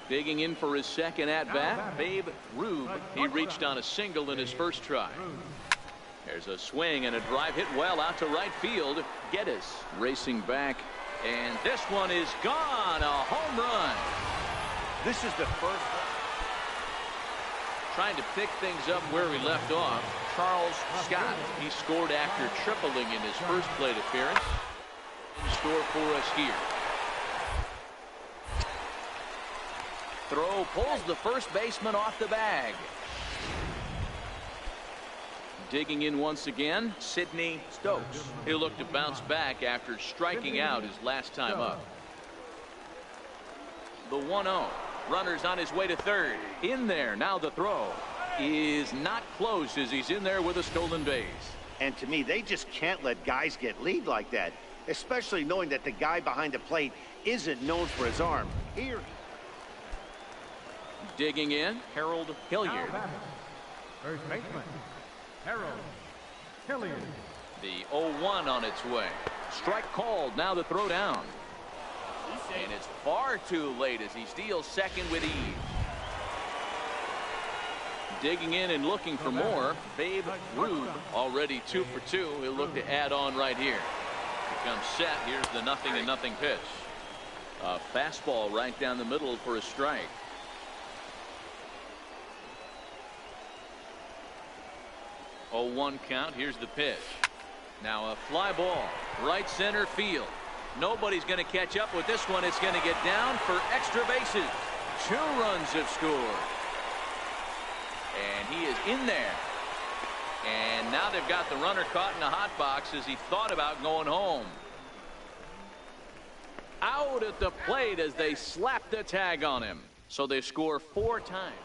Digging in for his second at-bat, Babe Ruth. He reached on a single in his first try. There's a swing and a drive hit well out to right field. Geddes racing back, and this one is gone. A home run. This is the first. Trying to pick things up where we left off. Charles Scott. He scored after tripling in his first plate appearance. In store for us here. Throw pulls the first baseman off the bag. Digging in once again, Sidney Stokes. He'll look to bounce back after striking out his last time up. The 1-0. Runner's on his way to third. In there. Now the throw is not close as he's in there with a stolen base. And to me, they just can't let guys get lead like that, especially knowing that the guy behind the plate isn't known for his arm. Here. Digging in, Harold Hilliard. First baseman, Harold Hilliard. The 0-1 on its way. Strike called. Now the throw down. And it's far too late as he steals second with ease. Digging in and looking for more. Babe Rube already 2 for 2. He'll look to add on right here. Here comes set. Here's the 0-0 pitch. A fastball right down the middle for a strike. 0-1 count. Here's the pitch. Now a fly ball. Right center field. Nobody's going to catch up with this one. It's going to get down for extra bases. 2 runs have scored. And he is in there. And now they've got the runner caught in the hot box as he thought about going home. Out at the plate as they slap the tag on him. So they score 4 times.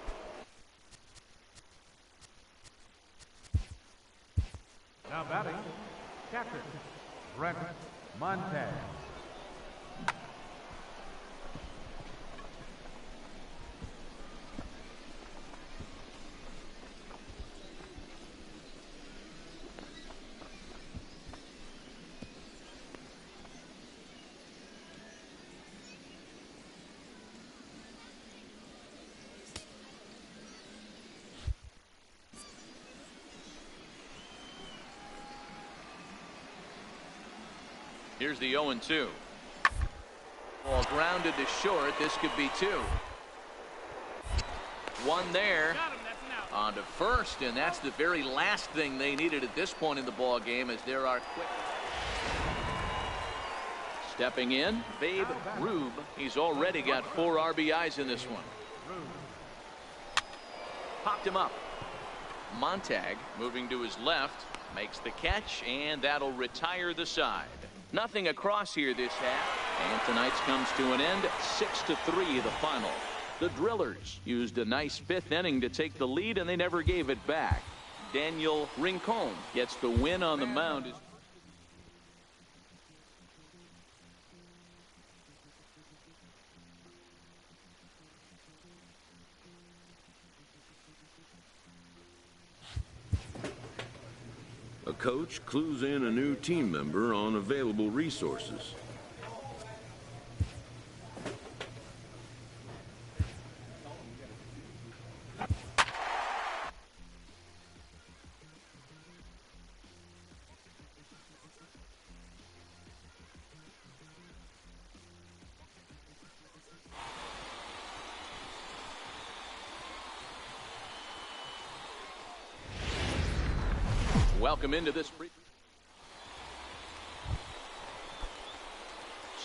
Now batting, catcher, Brent Montag. Here's the 0-2. Ball grounded to short. This could be 2. 1 there. On to first, and that's the very last thing they needed at this point in the ball game, as there are quick. Stepping in, Babe Rube. He's already got 4 RBIs in this one. Popped him up. Montag moving to his left, makes the catch, and that'll retire the side. Nothing across here this half, and tonight's comes to an end. 6-3 the final. The Drillers used a nice 5th inning to take the lead, and they never gave it back. Daniel Rincon gets the win on the mound. A coach clues in a new team member on available resources. Welcome into this.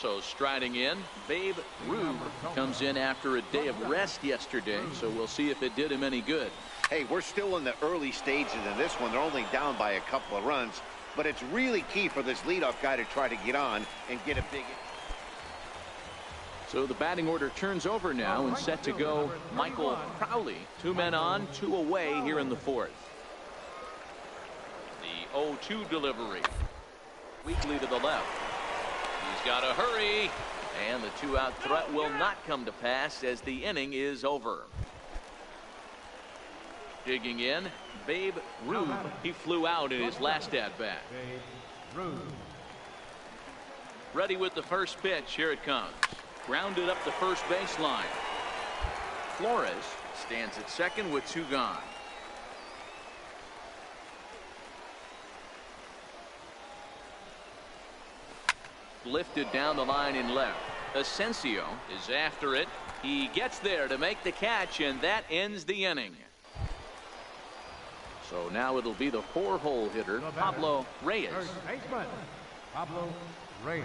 So striding in, Babe Rube comes in after a day of rest yesterday, so we'll see if it did him any good. Hey, we're still in the early stages in this one. They're only down by a couple of runs, but it's really key for this leadoff guy to try to get on and get a big. So the batting order turns over now, and set to go Michael Crowley. 2 men on, 2 away here in the 4th. The 0-2 delivery. Weakly to the left. He's got to hurry. And the 2-out threat will not come to pass as the inning is over. Digging in, Babe Rube. He flew out in his last at-bat. Ready with the first pitch. Here it comes. Grounded up the first baseline. Flores stands at second with 2 gone. Lifted down the line in left. Asensio is after it. He gets there to make the catch, and that ends the inning. So now it'll be the 4-hole hitter, Pablo Reyes. First baseman, Pablo Reyes.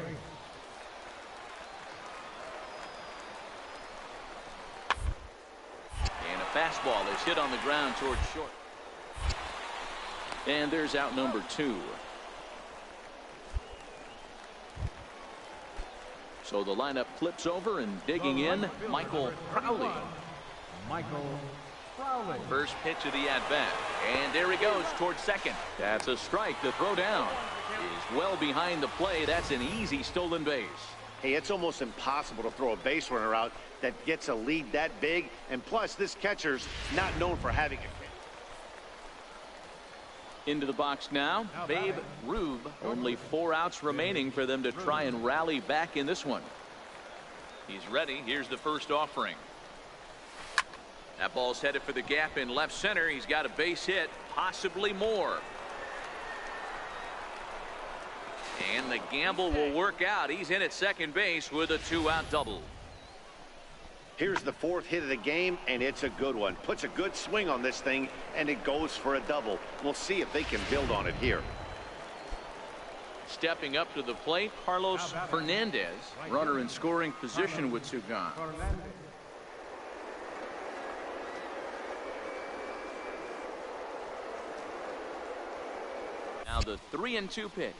And a fastball is hit on the ground towards short. And there's out number 2. So the lineup flips over, and digging in, Michael Crowley. Michael Crowley. First pitch of the at-bat. And there he goes towards second. That's a strike to throw down. He's well behind the play. That's an easy stolen base. Hey, it's almost impossible to throw a base runner out that gets a lead that big. And plus, this catcher's not known for having a. Into the box now, Babe Rube. Only 4 outs remaining for them to try and rally back in this one. He's ready. Here's the first offering. That ball's headed for the gap in left center. He's got a base hit, possibly more. And the gamble will work out. He's in at second base with a 2-out double. Here's the 4th hit of the game, and it's a good one. Puts a good swing on this thing, and it goes for a double. We'll see if they can build on it here. Stepping up to the plate, Carlos Fernandez. Runner in scoring position with two gone. Now the 3-2 pitch.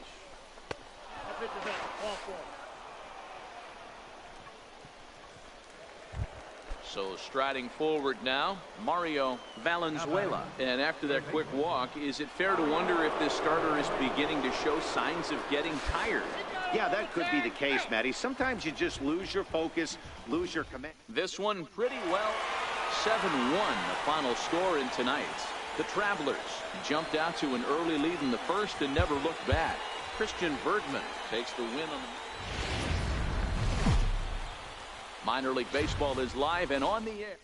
So striding forward now, Mario Valenzuela. And after that quick walk, is it fair to wonder if this starter is beginning to show signs of getting tired? Yeah, that could be the case, Matty. Sometimes you just lose your focus, lose your command. This one pretty well. 7-1 the final score in tonight's. The Travelers jumped out to an early lead in the first and never looked back. Christian Bergman takes the win on the... Minor League Baseball is live and on the air.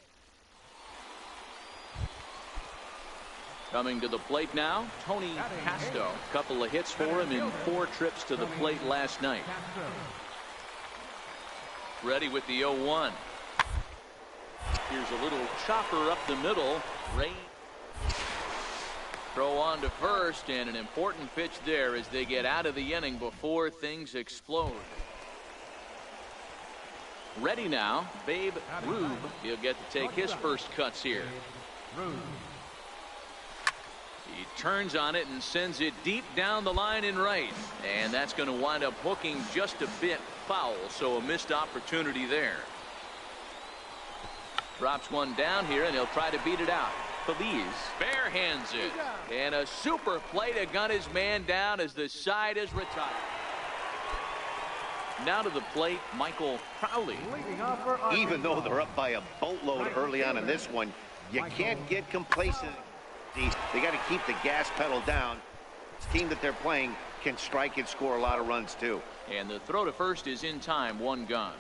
Coming to the plate now, Tony Castro. A couple of hits for him in 4 trips to the plate last night. Ready with the 0-1. Here's a little chopper up the middle. Ray. Throw on to first, and an important pitch there as they get out of the inning before things explode. Ready now, Babe Ruth. He'll get to take his first cuts here. He turns on it and sends it deep down the line in right. And that's going to wind up hooking just a bit foul, so a missed opportunity there. Drops one down here, and he'll try to beat it out. Feliz barehands it. And a super play to gun his man down as the side is retired. Now to the plate, Michael Crowley. Even though they're up by a boatload early on in this one, you can't get complacent. They got to keep the gas pedal down. This team that they're playing can strike and score a lot of runs too. And the throw to first is in time, 1 gone.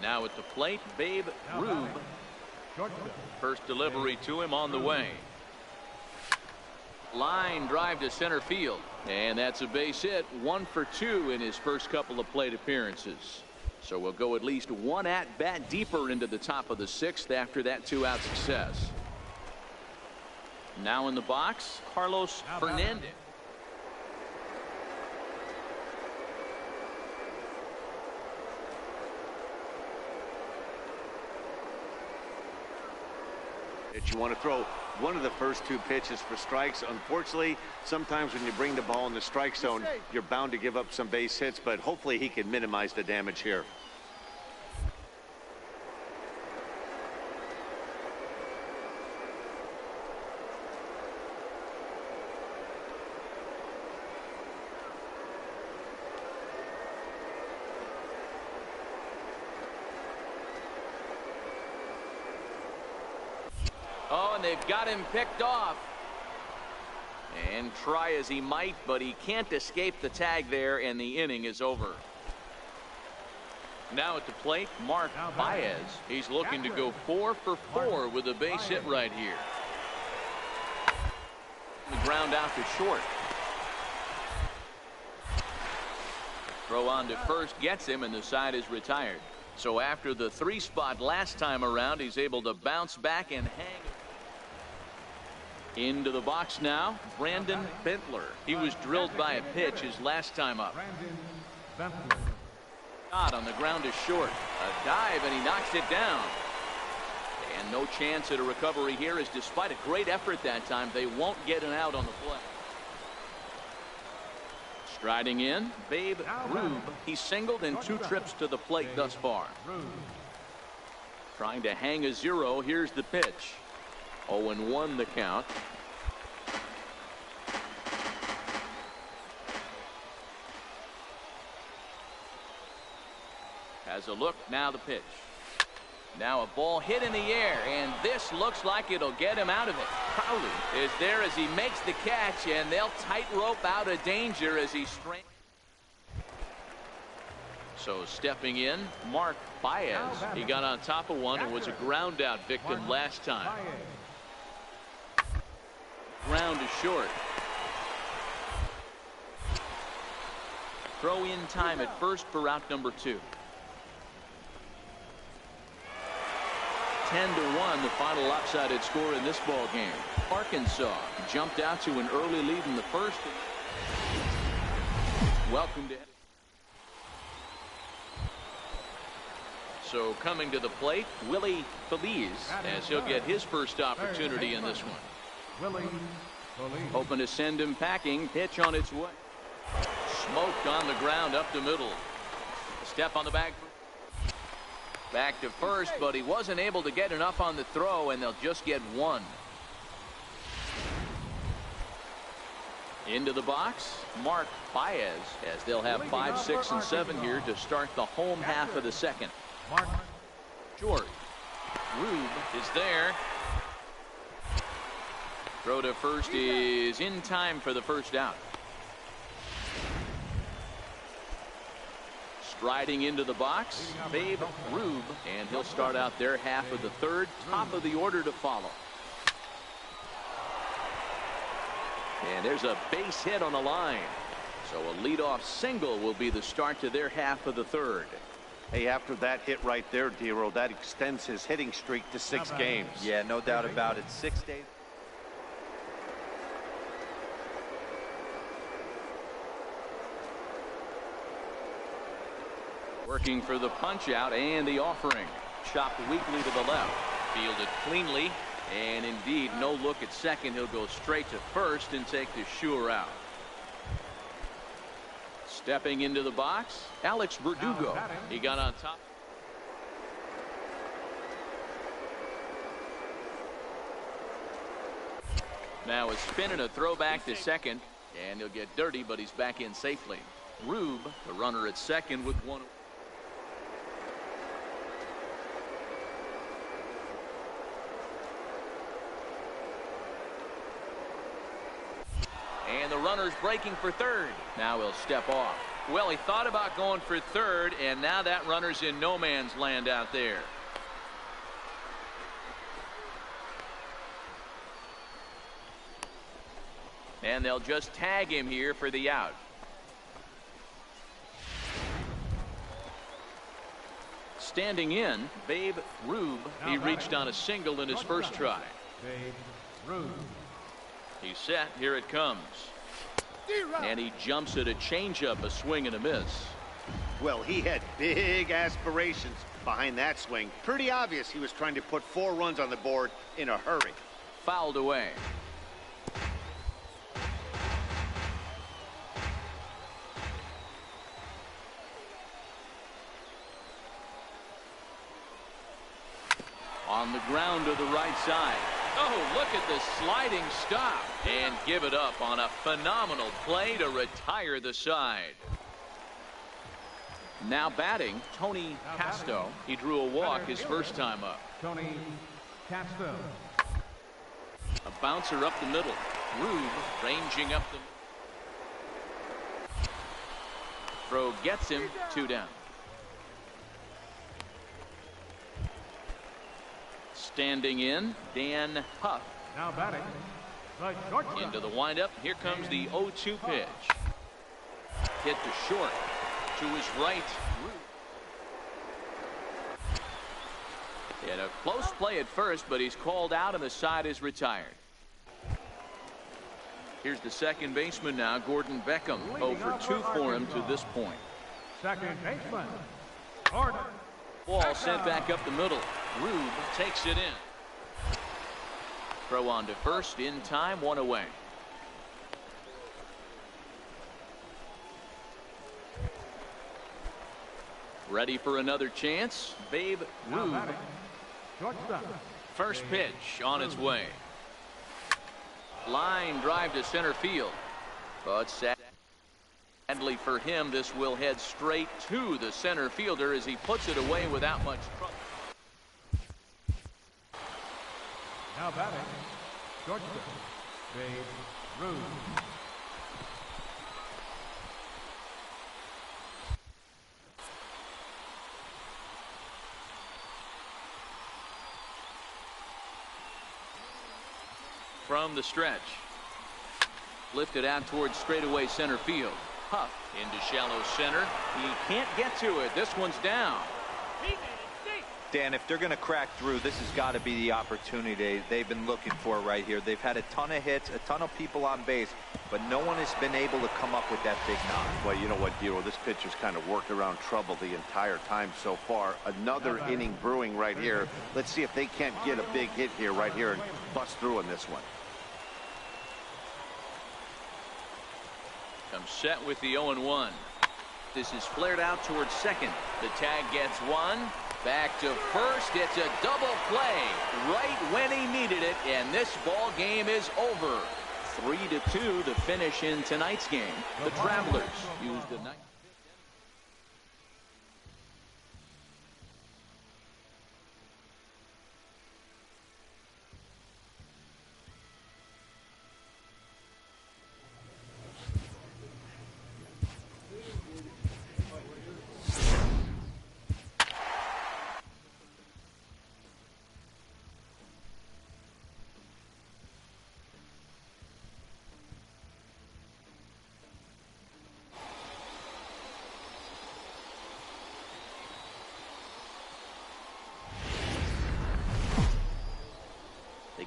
Now at the plate, Babe Ruth. First delivery to him on the way. Line drive to center field. And that's a base hit. 1 for 2 in his first couple of plate appearances. So we'll go at least 1 at-bat deeper into the top of the 6th after that 2-out success. Now in the box, Carlos Fernandez. That you want to throw one of the first 2 pitches for strikes. Unfortunately, sometimes when you bring the ball in the strike zone, you're bound to give up some base hits, but hopefully he can minimize the damage here. Oh, and they've got him picked off. And try as he might, but he can't escape the tag there, and the inning is over. Now at the plate, Mark Baez. He's looking to go 4 for 4 with a base hit right here. The ground out to short. Throw on to first gets him, and the side is retired. So after the 3 spot last time around, he's able to bounce back and hang. Into the box now, Brandon Bentler. He was drilled by a pitch his last time up. Shot on the ground is short. A dive, and he knocks it down. And no chance at a recovery here, as despite a great effort that time, they won't get an out on the play. Striding in, Babe Ruth. He's singled in 2 trips to the plate thus far. Trying to hang a 0. Here's the pitch. 0-1 the count. Has a look, now the pitch. Now a ball hit in the air, and this looks like it'll get him out of it. Crowley is there as he makes the catch, and they'll tightrope out of danger as he strains. So stepping in, Mark Baez. He got on top of one and was a ground out victim last time. Ground is short. Throw in time at first for route number 2. 10-1, the final lopsided score in this ball game. Arkansas jumped out to an early lead in the first. Welcome to. So coming to the plate, Willie Feliz, as he'll get his first opportunity in this one. Hoping to send him packing. Pitch on its way. Smoked on the ground up the middle. Step on the bag. Back to first, but he wasn't able to get enough on the throw, and they'll just get one. Into the box, Mark Baez, as they'll have 5, 6, and 7 here to start the home half of the second. George. Rube is there. Throw to first is in time for the first out. Striding into the box, Babe Rube, and he'll start out their half of the third. Top of the order to follow. And there's a base hit on the line. So a leadoff single will be the start to their half of the third. Hey, after that hit right there, Dero, that extends his hitting streak to 6 games. Yeah, no doubt about it. 6 days. Working for the punch out and the offering. Chopped weakly to the left. Fielded cleanly. And indeed, no look at second. He'll go straight to first and take the sure out. Stepping into the box, Alex Verdugo. He got on top. Now a spin and a throwback to second. And he'll get dirty, but he's back in safely. Rube, the runner at second with one. And the runner's breaking for third. Now he'll step off. Well, he thought about going for third, and now that runner's in no man's land out there. And they'll just tag him here for the out. Standing in, Babe Rube. He reached on a single in his first try. Babe Rube. He's set. Here it comes. And he jumps at a changeup, a swing and a miss. Well, he had big aspirations behind that swing. Pretty obvious he was trying to put 4 runs on the board in a hurry. Fouled away. On the ground to the right side. Oh, look at the sliding stop. And give it up on a phenomenal play to retire the side. Now batting, Tony Casto. He drew a walk his first time up. Tony Casto. A bouncer up the middle. Rube ranging up the. Throw gets him. 2 down. Standing in, Dan Huff. Now batting, the shortstop. Into the windup. Here comes the 0-2 pitch. Hit to short. To his right. He had a close play at first, but he's called out and the side is retired. Here's the second baseman now, Gordon Beckham. 0 for 2 for him to this point. Second baseman, Gordon. Ball sent back up the middle. Rube takes it in. Throw on to first in time, 1 away. Ready for another chance. Babe Rube. First pitch on its way. Line drive to center field. But sadly for him, this will head straight to the center fielder as he puts it away without much trouble. Now batting, shortstop, Babe Ruth. from the stretch. Lifted out towards straightaway center field. Huff into shallow center. He can't get to it. This one's down. Dan, if they're going to crack through, this has got to be the opportunity they've been looking for right here. They've had a ton of hits, a ton of people on base, but no one has been able to come up with that big knock. Well, you know what, Dero, this pitcher's kind of worked around trouble the entire time so far. Another inning brewing right here. Let's see if they can't get a big hit here right here and bust through in this one. Comes set with the 0-1. This is flared out towards second. The tag gets one. Back to first. It's a double play right when he needed it, and this ball game is over. 3-2 to finish in tonight's game. The Travelers used a nice.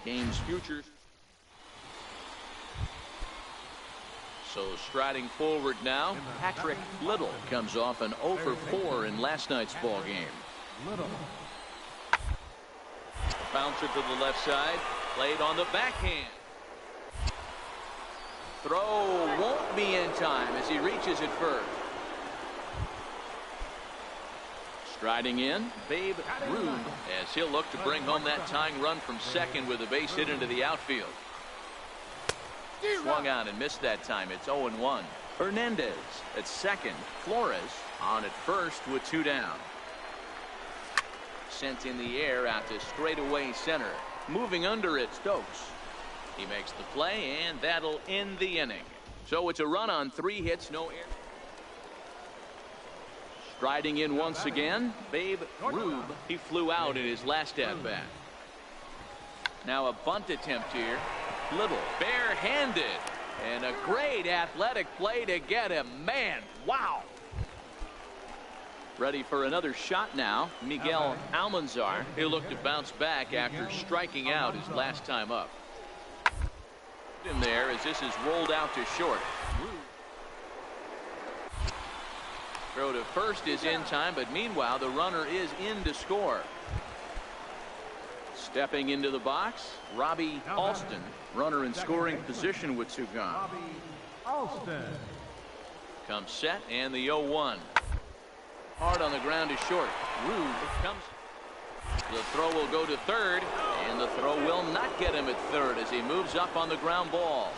Game's futures. So striding forward now, Patrick Little comes off an 0 for 4 in last night's ball game. Bouncer to the left side, played on the backhand. Throw won't be in time as he reaches it first. Striding in, Babe Ruth, as he'll look to bring home that tying run from second with a base hit into the outfield. Swung out and missed that time. It's 0-1. Hernandez at second. Flores on at first with 2 down. Sent in the air out to straightaway center. Moving under it, Stokes. He makes the play, and that'll end the inning. So it's a run on 3 hits, no errors. Striding in once again, Babe Ruth. He flew out in his last at-bat. Now a bunt attempt here. Little barehanded, and a great athletic play to get him. Man, wow. Ready for another shot now. Miguel Almanzar. He'll look to bounce back after striking out his last time up. In there as this is rolled out to short. Throw to first is in time, but meanwhile the runner is in to score. Stepping into the box, Robbie Alston, runner in scoring position with 2 gone. Robbie Alston. Comes set and the 0-1. Hard on the ground is short. Rude comes. The throw will go to third, and the throw will not get him at third as he moves up on the ground ball.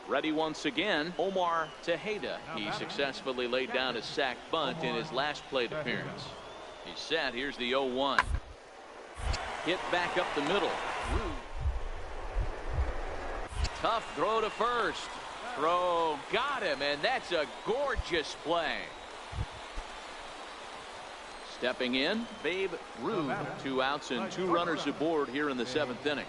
Ready once again, Omar Tejeda. He successfully laid down a sac bunt in his last plate appearance. He's set. Here's the 0-1. Hit back up the middle. Tough throw to first. Throw got him, and that's a gorgeous play. Stepping in, Babe Ruth. 2 outs and 2 runners aboard here in the 7th inning.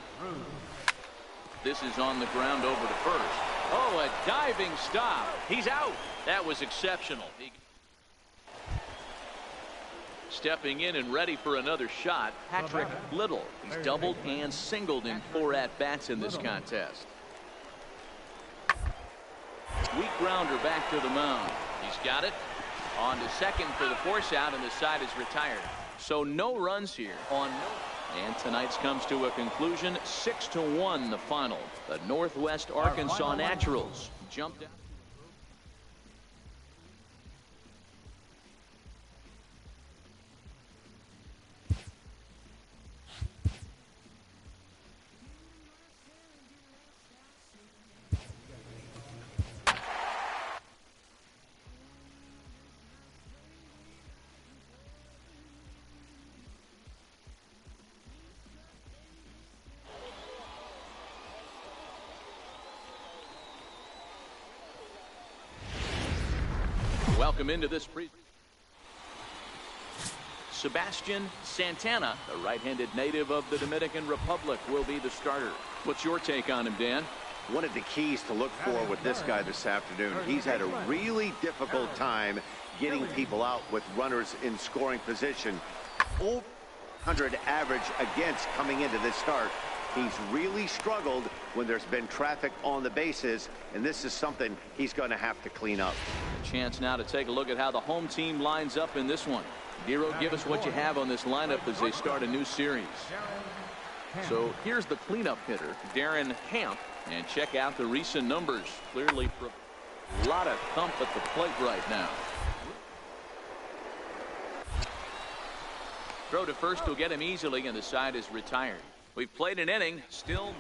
This is on the ground over to first. Oh, a diving stop. He's out. That was exceptional. Stepping in and ready for another shot, Patrick Little. He's doubled and singled in 4 at-bats in this contest. Weak grounder back to the mound. He's got it. On to second for the force out, and the side is retired. So no runs here on no. And tonight's comes to a conclusion. 6-1 the final. The Northwest Arkansas Naturals jumped out. Welcome into this Sebastian Santana, the right-handed native of the Dominican Republic, will be the starter. What's your take on him, Dan? One of the keys to look for with this guy this afternoon, he's had a really difficult time getting people out with runners in scoring position. Over 100 average against coming into this start. He's really struggled when there's been traffic on the bases, and this is something he's going to have to clean up. Chance now to take a look at how the home team lines up in this one. Dero, give us what you have on this lineup as they start a new series. So here's the cleanup hitter, Darren Hamp, and check out the recent numbers. Clearly a lot of thump at the plate right now. Throw to first will get him easily, and the side is retired. We've played an inning, still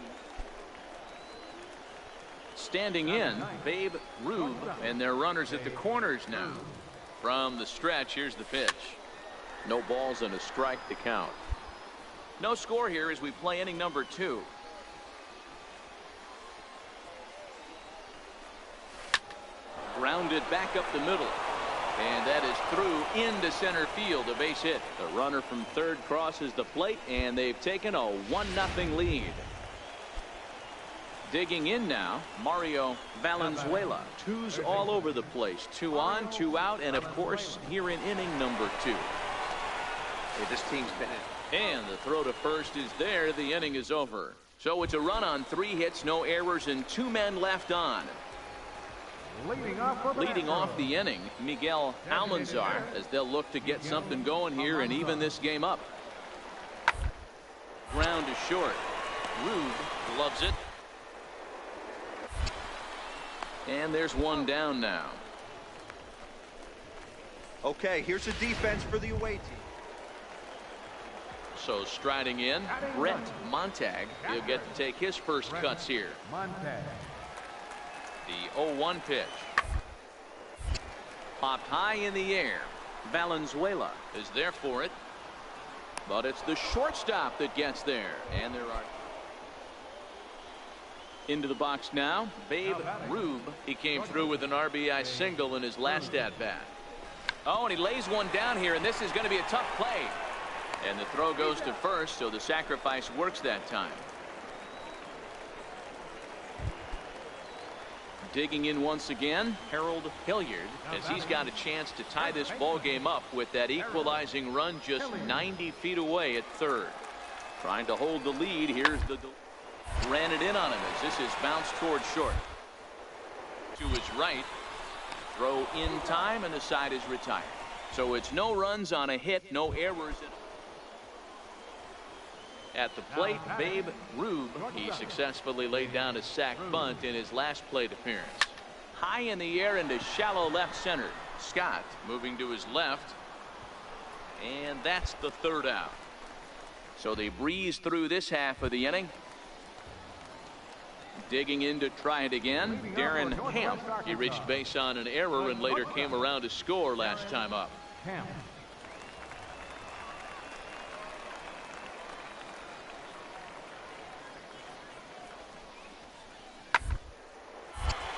standing in, Babe Ruth, and their runners at the corners now. From the stretch, here's the pitch. No balls and a strike to count. No score here as we play inning number 2. Grounded back up the middle. And that is through into center field, a base hit. The runner from third crosses the plate, and they've taken a 1-0 lead. Digging in now, Mario Valenzuela. Twos all over the place. 2 on, 2 out, and of course, here in inning number 2. Hey, this team's been in. And the throw to first is there. The inning is over. So it's a run on 3 hits, no errors, and 2 men left on. Leading off the inning, Miguel Almanzar, as they'll look to get something going here and even this game up. Ground is short. Rube loves it. And there's 1 down now. Okay, here's a defense for the away team. So striding in, Brett Montag. He'll get to take his first cuts here. The 0-1 pitch. Popped high in the air. Valenzuela is there for it. But it's the shortstop that gets there. And there are into the box now, Babe Rube. He came through with an RBI single in his last at-bat. Oh, and he lays one down here, and this is going to be a tough play. And the throw goes to first, so the sacrifice works that time. Digging in once again, Harold Hilliard, as he's got a chance to tie this ball game up with that equalizing run just 90 feet away at third. Trying to hold the lead. Here's the ran it in on him as this is bounced toward short. To his right. Throw in time, and the side is retired. So it's no runs on a hit, no errors. At the plate, Babe Rube. He successfully laid down a sac bunt in his last plate appearance. High in the air into shallow left center. Scott moving to his left. And that's the 3rd out. So they breeze through this half of the inning. Digging in to try it again, Darren Hamp. He reached base on an error and later came around to score last time up.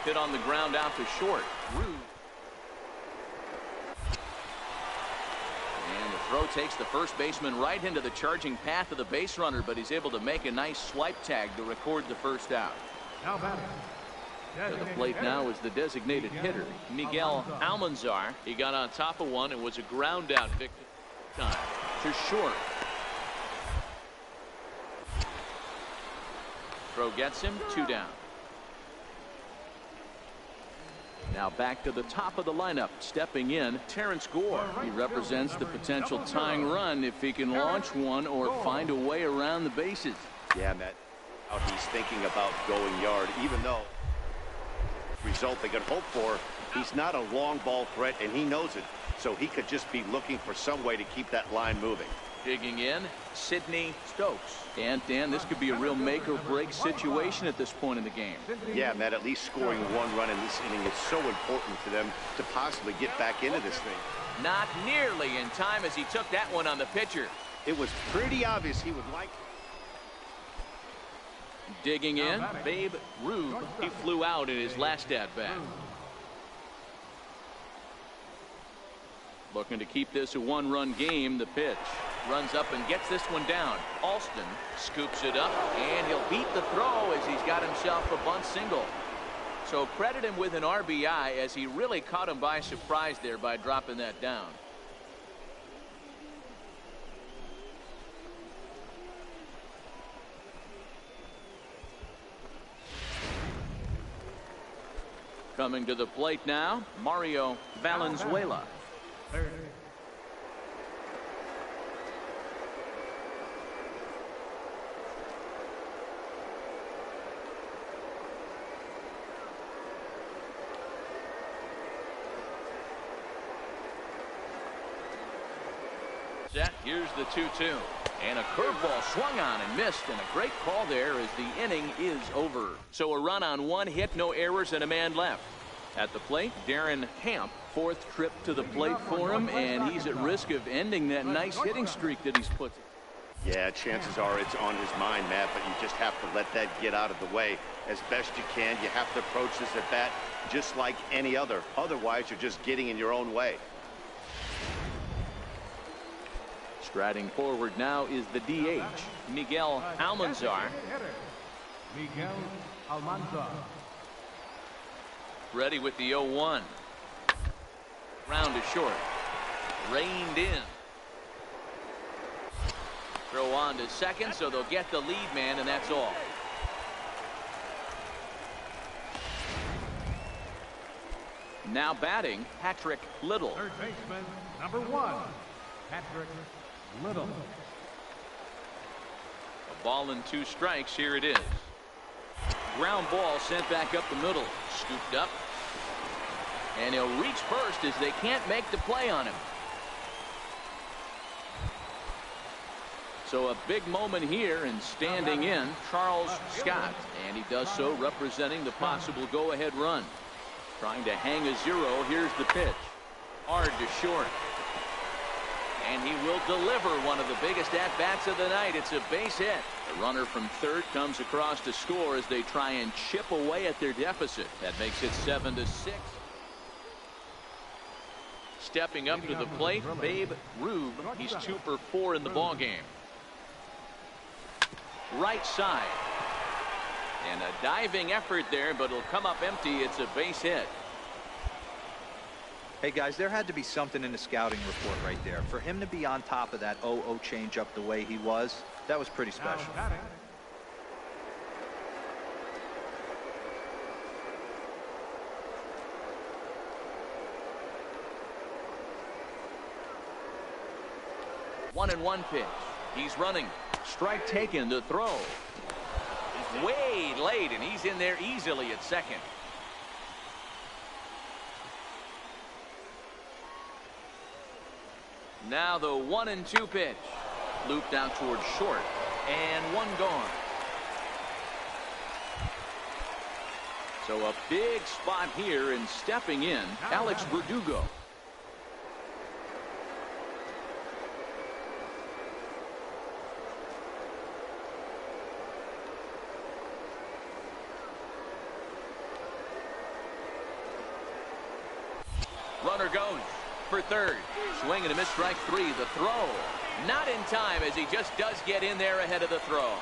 Hit on the ground out to short. Rube. And the throw takes the first baseman right into the charging path of the base runner, but he's able to make a nice swipe tag to record the first out. To the plate now is the designated hitter, Miguel Almanzar. He got on top of one and was a ground out victim. Time to short. Throw gets him, 2 down. Now back to the top of the lineup, stepping in, Terrence Gore. He represents the potential tying run if he can launch one or find a way around the bases. Yeah, Matt. Out he's thinking about going yard, even though result they could hope for. He's not a long ball threat, and he knows it. So he could just be looking for some way to keep that line moving. Digging in, Sidney Stokes. And Dan, this could be a real make or break situation at this point in the game. Yeah, Matt, at least scoring 1 run in this inning is so important to them to possibly get back into this thing. Not nearly in time as he took that one on the pitcher. It was pretty obvious he would like. Digging in, Babe Rube. He flew out in his last at-bat. Looking to keep this a one-run game. The pitch. Runs up and gets this one down. Alston scoops it up, and he'll beat the throw as he's got himself a bunt single. So credit him with an RBI, as he really caught him by surprise there by dropping that down. Coming to the plate now, Mario Valenzuela. Set. Here's the 2-2. And a curveball swung on and missed, and a great call there as the inning is over. So a run on one hit, no errors, and a man left. At the plate, Darren Hamp, fourth trip to the plate for him, and he's at risk of ending that nice hitting streak that he's put. Yeah, chances are it's on his mind, Matt, but you just have to let that get out of the way as best you can. You have to approach this at bat just like any other. Otherwise, you're just getting in your own way. Striding forward now is the DH, Miguel Almanzar. Miguel Almanzar. Ready with the 0-1. Round to short. Reined in. Throw on to second, so they'll get the lead man, and that's all. Now batting, Patrick Little. Third baseman, number 1, Patrick Little. A ball and 2 strikes. Here it is. Ground ball sent back up the middle. Scooped up. And he'll reach first as they can't make the play on him. So a big moment here, and standing in, Charles Scott. And he does so representing the possible go-ahead run. Trying to hang a 0. Here's the pitch. Hard to short. And he will deliver one of the biggest at-bats of the night. It's a base hit. The runner from third comes across to score as they try and chip away at their deficit. That makes it 7-6. Stepping up to the plate, Babe Ruth. He's 2 for 4 in the ballgame. Right side. And a diving effort there, but it'll come up empty. It's a base hit. Hey guys, there had to be something in the scouting report right there. For him to be on top of that 0-0 changeup the way he was, that was pretty special. One and 1 pitch. He's running. Strike taken. The throw. He's way late, and he's in there easily at second. Now the 1 and 2 pitch. Looped out towards short. And one gone. So a big spot here, and stepping in, Alex Verdugo. Runner goes for third. Swing and a miss, strike 3. The throw. Not in time, as he just does get in there ahead of the throw.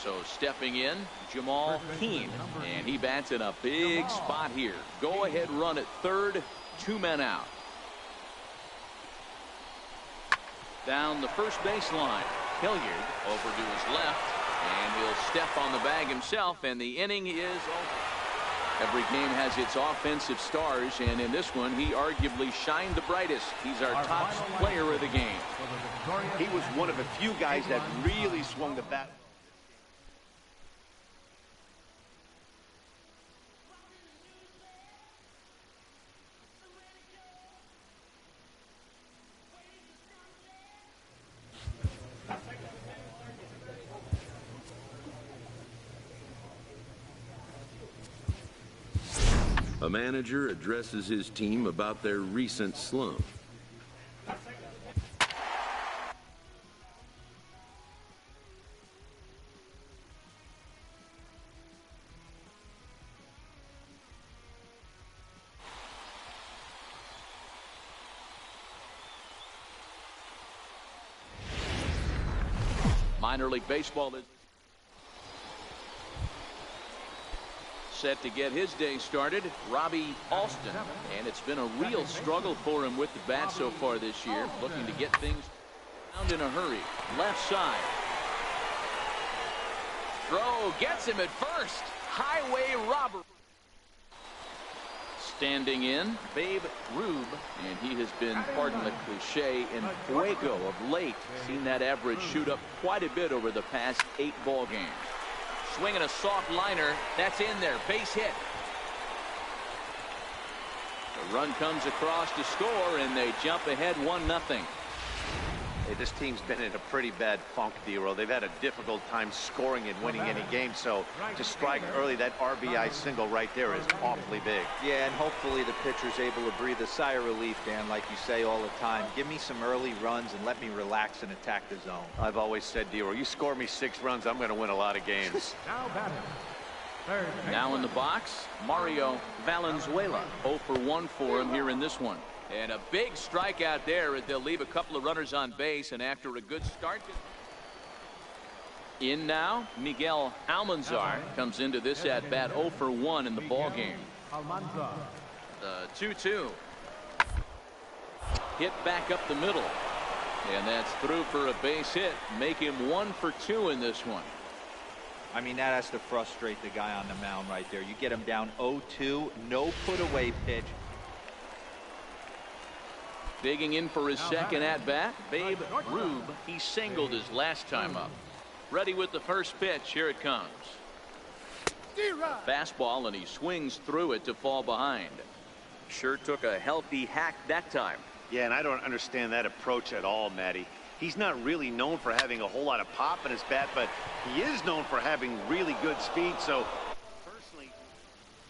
So stepping in, Jamal Keane. And he bats in a big spot here. Go ahead run at third. 2 men out. Down the first baseline. Hilliard over to his left. And he'll step on the bag himself, and the inning is over. Every game has its offensive stars, and in this one, he arguably shined the brightest. He's our top player of the game. He was one of a few guys that really swung the bat. A manager addresses his team about their recent slump. Minor League Baseball is set to get his day started. Robbie Alston, and it's been a real struggle for him with the bat so far this year, looking to get things around in a hurry. Left side. Throw gets him at first. Highway robber. Standing in, Babe Rube, and he has been, pardon the cliche, in fuego of late. Seen that average shoot up quite a bit over the past 8 ball games. Swinging a soft liner, that's in there, base hit. The run comes across to score, and they jump ahead 1-0. Hey, this team's been in a pretty bad funk, Dero. They've had a difficult time scoring and winning any game, so to strike early, that RBI single right there is awfully big. Yeah, and hopefully the pitcher's able to breathe a sigh of relief, Dan, like you say all the time. Give me some early runs and let me relax and attack the zone. I've always said, Dero, you score me 6 runs, I'm going to win a lot of games. Now in the box, Mario Valenzuela. 0 for 1 for him here in this one. And a big strikeout there. They'll leave a couple of runners on base, and after a good start. In now, Miguel Almanzar comes into this at bat 0 for 1 in the ball game. The 2-2. Hit back up the middle. And that's through for a base hit. Make him 1 for 2 in this one. I mean, that has to frustrate the guy on the mound right there. You get him down 0-2, no put away pitch. Digging in for his second at bat, Babe Rube. He singled his last time up. Ready with the first pitch. Here it comes. Fastball, and he swings through it to fall behind. Sure took a healthy hack that time. Yeah, and I don't understand that approach at all, Matty. He's not really known for having a whole lot of pop in his bat, but he is known for having really good speed, so